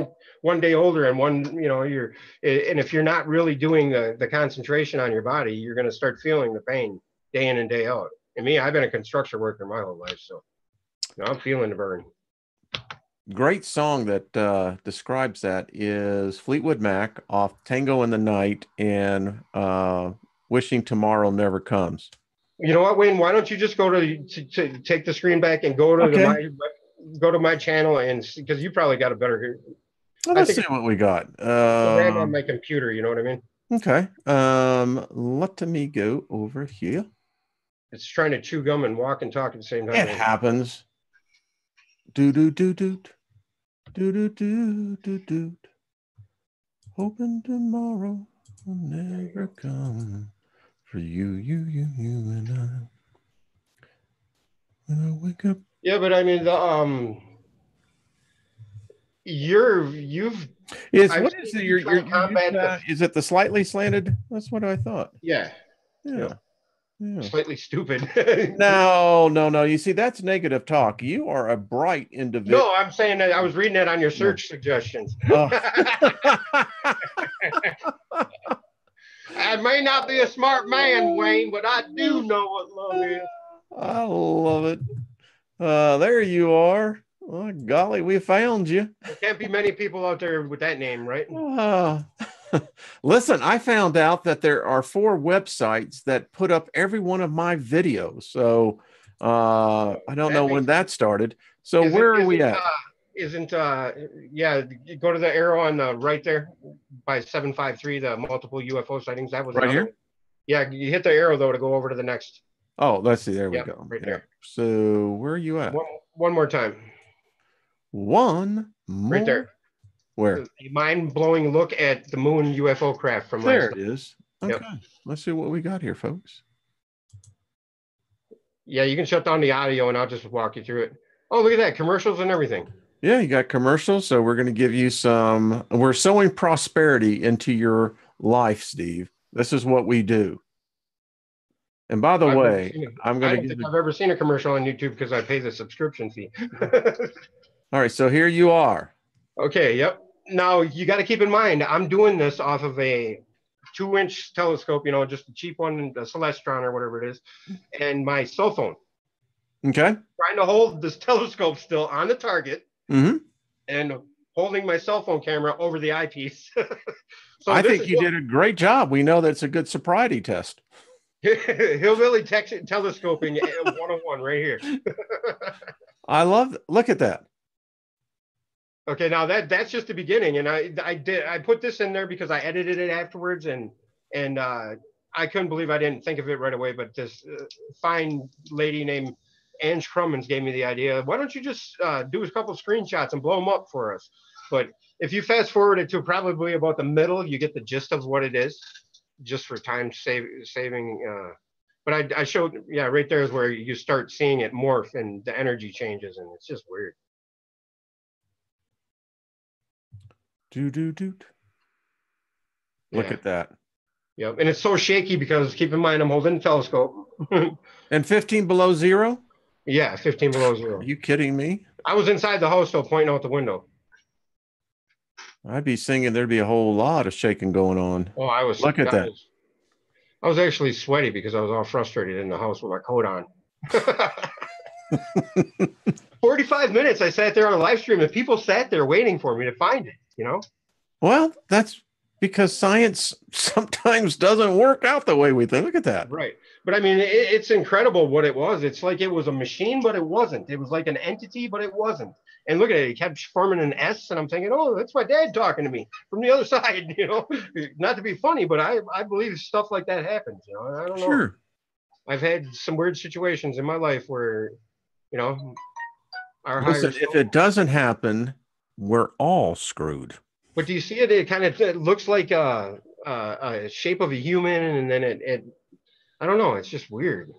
one day older, and and if you're not really doing the concentration on your body, you're going to start feeling the pain day in and day out. And me, I've been a construction worker my whole life, so I'm feeling the burn. Great song that describes that is Fleetwood Mac off Tango in the Night and Wishing Tomorrow Never Comes. You know what, Wayne? Why don't you just go to take the screen back and go to my channel, and because you probably got a better. Let's see what we got. RAM on my computer, you know what I mean? Okay. Let me go over here. It's trying to chew gum and walk and talk at the same time. It happens. Do. Hoping tomorrow will never come for you and I. When I wake up. Yeah, but I mean you've is it the slightly slanted? That's what I thought. Yeah. Slightly stupid. No. You see, that's negative talk. You are a bright individual. No, I'm saying that I was reading that on your search suggestions. I may not be a smart man, Wayne, but I do know what love is. I love it. There you are. Oh, golly, we found you. There can't be many people out there with that name, right? Listen, I found out that there are 4 websites that put up every one of my videos. So I don't know when that started. So where are we at? You go to the arrow on the right there by 753, the multiple UFO sightings. That was right here. Yeah, you hit the arrow though to go over to the next. Oh, let's see. There we go. Right there. So where are you at? One more time. One more. Right there. Where? A mind-blowing look at the moon UFO craft from there. Last it is. Okay. Yep. Let's see what we got here, folks. Yeah, you can shut down the audio and I'll just walk you through it. Oh, look at that. Commercials and everything. Yeah, you got commercials. So we're going to give you we're sowing prosperity into your life, Steve. This is what we do. And by the I've never way, seen it. I'm going I to don't give think it. I've ever seen a commercial on YouTube because I pay the subscription fee. All right. So here you are. Okay, yep. Now you got to keep in mind, I'm doing this off of a 2-inch telescope, just a cheap one, the Celestron or whatever it is, and my cell phone. Okay. Trying to hold this telescope still on the target Mm-hmm. and holding my cell phone camera over the eyepiece. So I this think is you did a great job. We know that's a good sobriety test. hillbilly telescoping 101 right here. Look at that. Okay, now that's just the beginning, and I put this in there because I edited it afterwards, and I couldn't believe I didn't think of it right away. But this fine lady named Ange Crummins gave me the idea. Why don't you just do a couple of screenshots and blow them up for us? But if you fast forward it to probably about the middle, you get the gist of what it is, just for time saving. But I showed, yeah, right there is where you start seeing it morph and the energy changes, and it's just weird. Do. Look Yeah. at that. Yep. And it's so shaky because keep in mind I'm holding a telescope. And 15 below zero? Yeah, 15 below Are zero. you kidding me? I was inside the house though, pointing out the window. I'd be singing there'd be a whole lot of shaking going on. Oh, I was Look at I that. was I was actually sweaty because I was all frustrated in the house with my coat on. 45 minutes I sat there on a live stream and people sat there waiting for me to find it. Well, that's because science sometimes doesn't work out the way we think. Look at that. Right. But I mean, it's incredible what it was. It's like it was a machine, but it wasn't. It was like an entity, but it wasn't. And look at it. It kept forming an S. And I'm thinking, oh, that's my dad talking to me from the other side, Not to be funny, but I believe stuff like that happens, I don't know. Sure. I've had some weird situations in my life where, our higher Listen, if self. it doesn't happen, we're all screwed. But do you see it? It kind of looks like a shape of a human. And then it I don't know. It's just weird.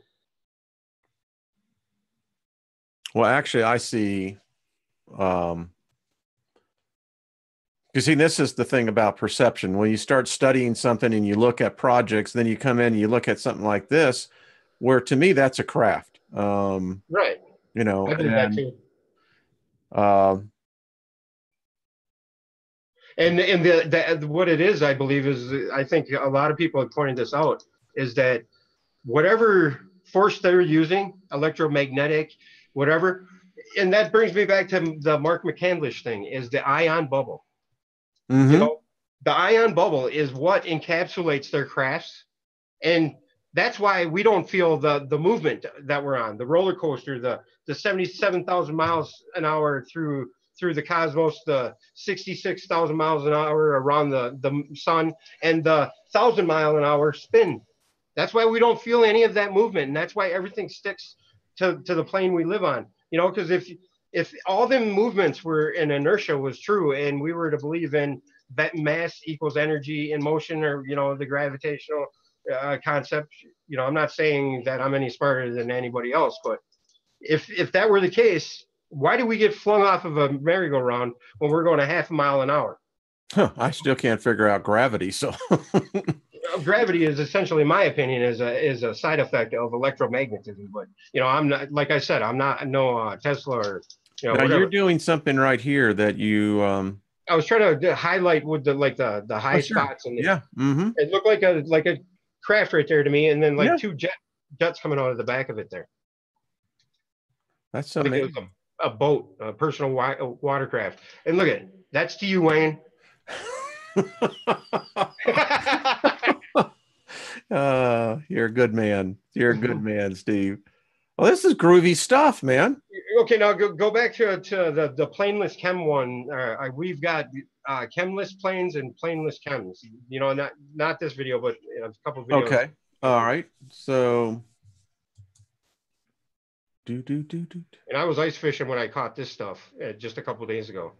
Well, actually, I see. You see, this is the thing about perception. When you start studying something and you look at projects, then you come in and you look at something like this, where to me, that's a craft. Right. I believe that And too. uh, And the what it is, I believe, is I think a lot of people have pointed this out, is that whatever force they're using, electromagnetic, whatever, and that brings me back to the Mark McCandlish thing, is the ion bubble. mhm. The ion bubble is what encapsulates their crafts, and that's why we don't feel the movement that we're on, the roller coaster, the 77,000 miles an hour through the cosmos, the 66,000 miles an hour around the sun, and the 1,000-mile-an-hour spin. That's why we don't feel any of that movement, and that's why everything sticks to the plane we live on. Because if all the movements were in inertia was true, and we were to believe in that mass equals energy in motion, or the gravitational concept, I'm not saying that I'm any smarter than anybody else, but if that were the case, why do we get flung off of a merry-go-round when we're going a half a mile an hour? Huh, I still can't figure out gravity. So, Gravity is essentially, my opinion, is a side effect of electromagnetism. But I'm not, like I said, I'm not no Tesla or now you're whatever. doing something right here that you. I was trying to highlight with the Oh, high sure. spots, and Yeah. Mm-hmm. it looked like a craft right there to me, and then like Yeah. two jets coming out of the back of it there, That's like it was amazing. a boat, a personal watercraft. And look at it, that's to you, Wayne. You're a good man. You're a good man, Steve. Well, this is groovy stuff, man. Okay, now go back to the planeless chem one. We've got chemless planes and planeless chems. Not this video, but a couple of videos. Okay. All right. So, do. And I was ice fishing when I caught this stuff just a couple of days ago.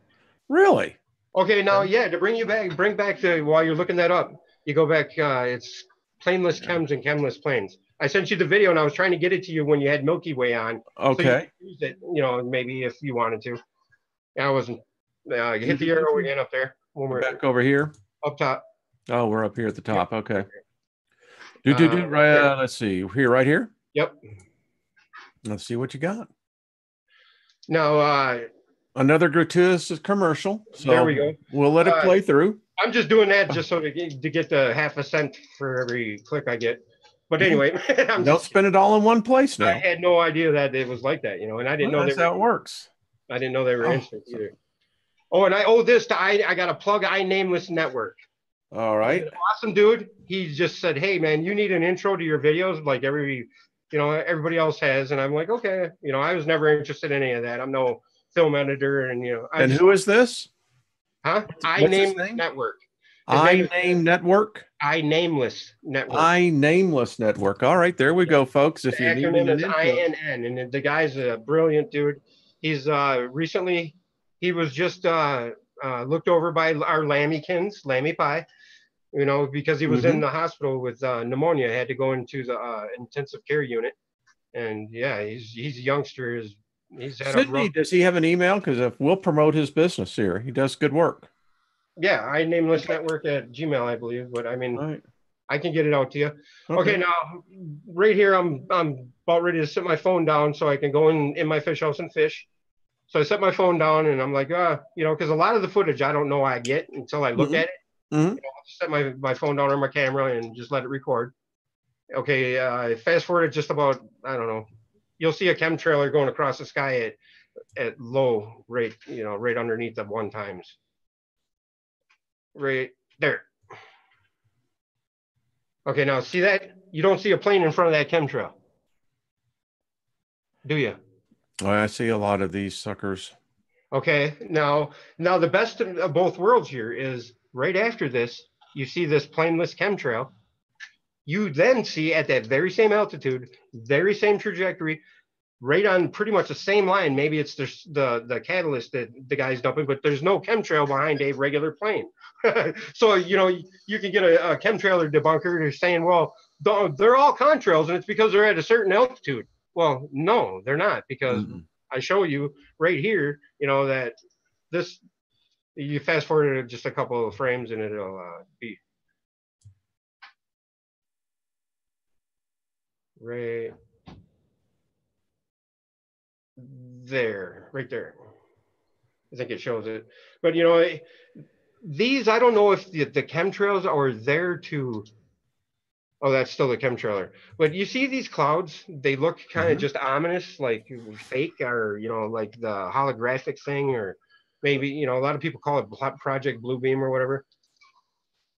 Really? Okay, now yeah, to bring back to while you're looking that up, you go back. It's planeless chems and chemless planes. I sent you the video, and I was trying to get it to you when you had Milky Way on, so you Okay. could use it. Maybe if you wanted to. And I wasn't. Hit the arrow again up there when we're Back over here. up top. Oh, we're up here at the top. Yep. Okay. Right, Here. let's see. Here, right here. Yep. Let's see what you got. Now, Another gratuitous commercial. there we So go. we'll let it play through. I'm just doing that just so to get the half a cent for every click I get. But anyway, Don't spend it all in one place I now. had no idea that it was like that, you know, and I didn't know That's how it works. I didn't know they were instant either. Oh, and I owe this to I got to plug Nameless Network. All right. Awesome dude. He just said, "Hey man, you need an intro to your videos like everybody else has." And I'm like, "Okay." You know, I was never interested in any of that. I'm no film editor, and who is this? Huh? What's his name? Network. Network. Nameless Network. Nameless Network. All right, there we go, folks. If The you need acronym an is intro. INN, and the guy's a brilliant dude. He's recently he was just looked over by our Lammykins, Lammy Pie, you know, because he was in the hospital with pneumonia, had to go into the intensive care unit, and yeah, he's a youngster. He's had Sydney, does he have an email? Because if we'll promote his business here, he does good work. Yeah, I nameless network at Gmail, I believe, but I mean, I can get it out to you. Okay, now right here, I'm about ready to set my phone down so I can go in my fish house and fish. So I set my phone down and I'm like, you know, because a lot of the footage I don't know I get until I look at it. You know, set my phone down on my camera and just let it record. Okay, fast forward just about, I don't know, you'll see a chemtrailer going across the sky at low rate, you know, right underneath the 1 times. Right there. Okay, now see that? You don't see a plane in front of that chemtrail, do you? Oh, I see a lot of these suckers. Okay, now the best of both worlds here is right after this, you see this planeless chemtrail. You then see at that very same altitude, very same trajectory, right on pretty much the same line. Maybe it's the catalyst that the guy's dumping, but there's no chemtrail behind a regular plane. So, you know, you can get a chemtrailer debunker who's saying, well, they're all contrails and it's because they're at a certain altitude. Well, no, they're not, because I show you right here, you know, that this, you fast forward just a couple of frames and it'll be right there, right there. I think it shows it. But, you know, these, I don't know if the chemtrails are there to, oh, that's still the chemtrailer. But you see these clouds, they look kind of just ominous, like fake, or, you know, like the holographic thing, or maybe, you know, a lot of people call it Project Blue Beam or whatever.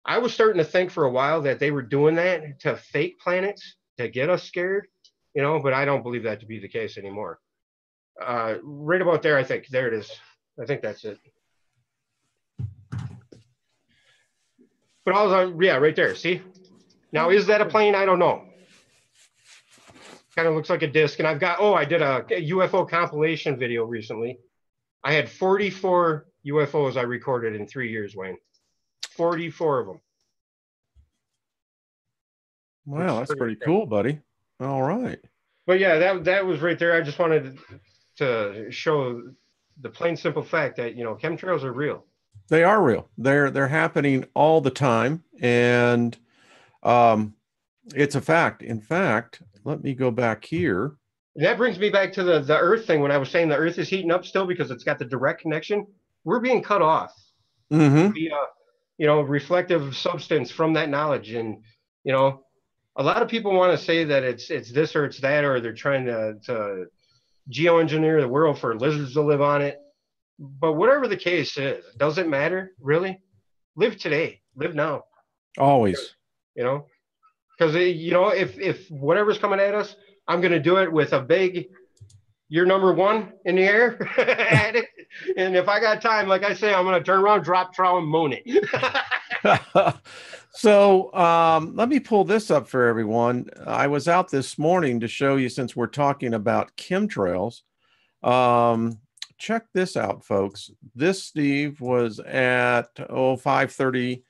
I was starting to think for a while that they were doing that to fake planets to get us scared, you know, but I don't believe that to be the case anymore. Right about there, I think. There it is. I think that's it. But also, yeah, right there. See? Now, is that a plane? I don't know. Kind of looks like a disc. And I've got, I did a UFO compilation video recently. I had 44 UFOs I recorded in 3 years, Wayne. 44 of them. Wow, that's pretty cool, buddy. All right. But yeah, that was right there. I just wanted to show the plain simple fact that, you know, chemtrails are real. They are real. They're happening all the time, and it's a fact. In fact, let me go back here. And that brings me back to the Earth thing when I was saying the Earth is heating up still because it's got the direct connection. We're being cut off. Via, you know, reflective substance from that knowledge. And, you know, a lot of people want to say that it's this or it's that, or they're trying to geoengineer the world for lizards to live on it. But whatever the case is, does it matter, really? Live today. Live now. Always. You know? Because, you know, if whatever's coming at us, I'm going to do it with a big, you're number one in the air. And if I got time, like I say, I'm going to turn around, drop trowel, and moon it. So let me pull this up for everyone. I was out this morning to show you, since we're talking about chemtrails. Check this out, folks. This, Steve, was at 5:30.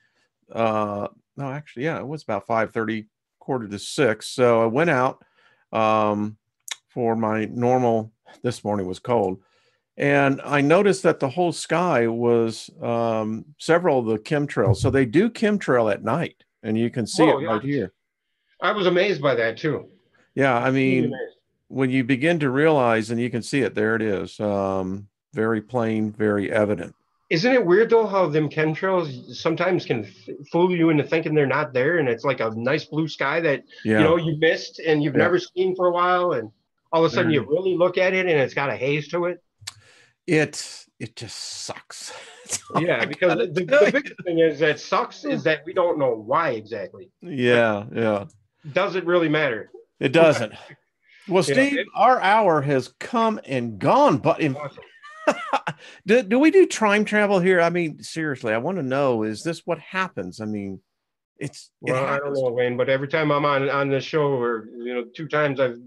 No, actually, yeah, it was about 5:30, 5:45. So I went out for my normal. This morning was cold, and I noticed that the whole sky was several of the chemtrails. So they do chemtrail at night, and you can see it right here. I was amazed by that too. Yeah, I Really mean, amazed. when you begin to realize, and you can see it, there it is. Very plain, very evident. Isn't it weird though how them chemtrails sometimes can fool you into thinking they're not there, and it's like a nice blue sky that Yeah, you missed and you've yeah. never seen for a while, and all of a sudden There it you is. really look at it and it's got a haze to it. It just sucks. That's all Yeah, I because gotta the tell biggest thing is that sucks is you. that we don't know why exactly, but Yeah, yeah. does it really matter? It doesn't. Well, Steve, It's our hour has come and gone, but awesome. do we do time travel here? I mean, seriously, I want to know, is this what happens? I mean, it Well, I don't happens. know, Wayne, but every time I'm on this show, or two times I've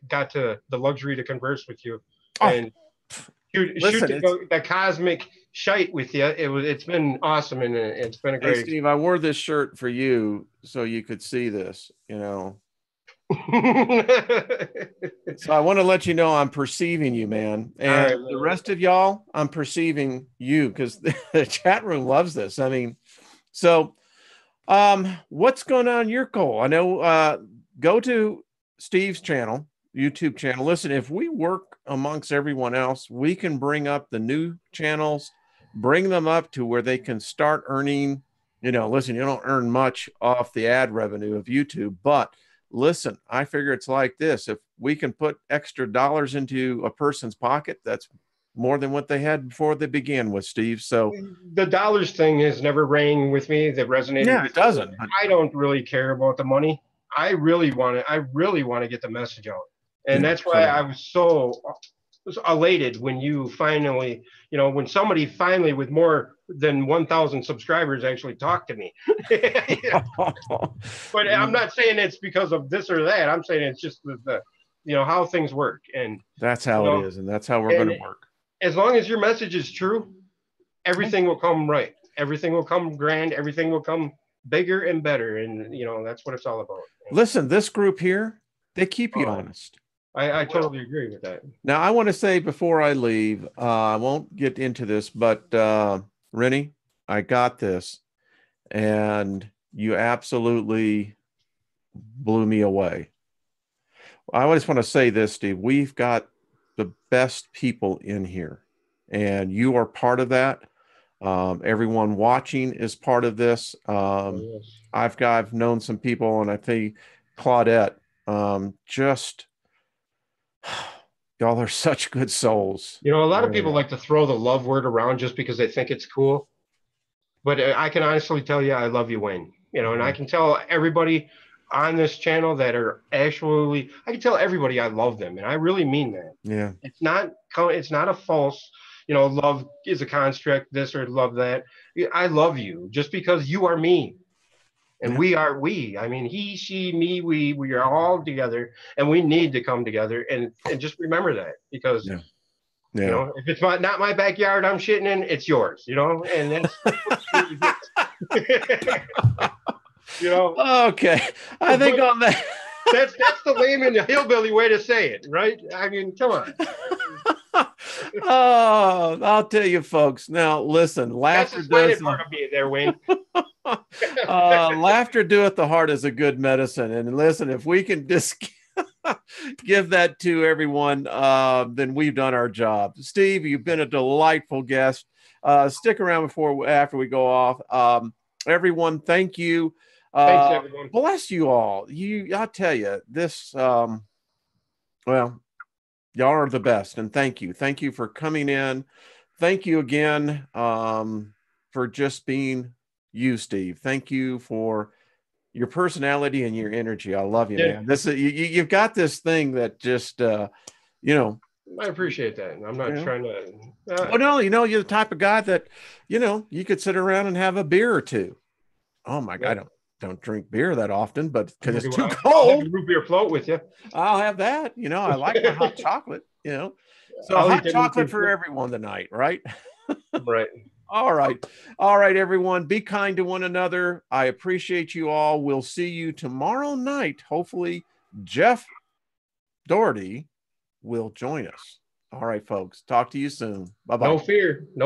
got to the luxury to converse with you Oh, and shoot listen, it's the cosmic shite with you. It's been awesome, and it's been a hey great Steve, I wore this shirt for you so you could see this, you know. experience. So I want to let you know I'm perceiving you, man. All And right, the man. rest of y'all, I'm perceiving you because the chat room loves this. I mean, so what's going on in your goal? I know go to Steve's channel, YouTube channel. Listen, if we work amongst everyone else, we can bring up the new channels, bring them up to where they can start earning. You know, listen, you don't earn much off the ad revenue of YouTube, but listen, I figure it's like this. If we can put extra dollars into a person's pocket, that's more than what they had before they began with, Steve. So The dollars thing has never rang with me. That resonated yeah, with it me. doesn't. But I don't really care about the money. I really want to get the message out, and yeah, that's why so do I I. was so elated when you finally, when somebody finally with more than 1,000 subscribers actually talked to me. But I'm not saying it's because of this or that. I'm saying it's just how things work, and That's you how it know, is, and that's how we're going and to work. as long as your message is true, everything will come right. Everything will come grand. Everything will come bigger and better, and that's what it's all about. Listen, this group here, they keep you Oh, honest. I They will. totally agree with that. Now, I want to say before I leave, I won't get into this, but Rennie, I got this, and you absolutely blew me away. I just want to say this, Steve. We've got the best people in here, and you are part of that. Everyone watching is part of this. Oh, yes. I've known some people, and I think Claudette, just y'all are such good souls. A You lot of really people are. like to throw the love word around just because they think it's cool. But I can honestly tell you, I love you, Wayne. And I Yeah. can tell everybody on this channel that are actually, I can tell everybody I love them, and I really mean that. Yeah. It's not a false, love is a construct, this or love that. I love you just because you are me, and Yeah. we are we. I mean, he, she, me, we are all together, and we need to come together, and just remember that because Yeah. Yeah. if it's not my backyard I'm shitting in, it's yours, and that's what it really is. you know, Okay. I think but on that. that's the layman, the hillbilly way to say it, right? I mean, come on. Oh, I'll tell you, folks. Now, listen, That's the laughter does slanted the part of me there, Wayne. laughter doeth the heart is a good medicine. And listen, if we can just give that to everyone, then we've done our job. Steve, you've been a delightful guest. Stick around after we go off. Everyone, thank you. Thanks, everyone. Bless you all. I'll tell you this. Well, y'all are the best, and thank you. Thank you for coming in. Thank you again for just being you, Steve. Thank you for your personality and your energy. I love you, Yeah, man. This is you've got this thing that just you know, I appreciate that. I'm you not know. trying to. Well, no, you're the type of guy that you could sit around and have a beer or two. Oh my God, I don't drink beer that often, but because it's too I'll have cold, the root beer float with you. I'll have that. I like my hot chocolate. So I'll eat hot the root beer chocolate for float. everyone tonight, right? Right. All right. All right, everyone. Be kind to one another. I appreciate you all. We'll see you tomorrow night. Hopefully, Jeff Doherty will join us. All right, folks. Talk to you soon. Bye No bye. fear. No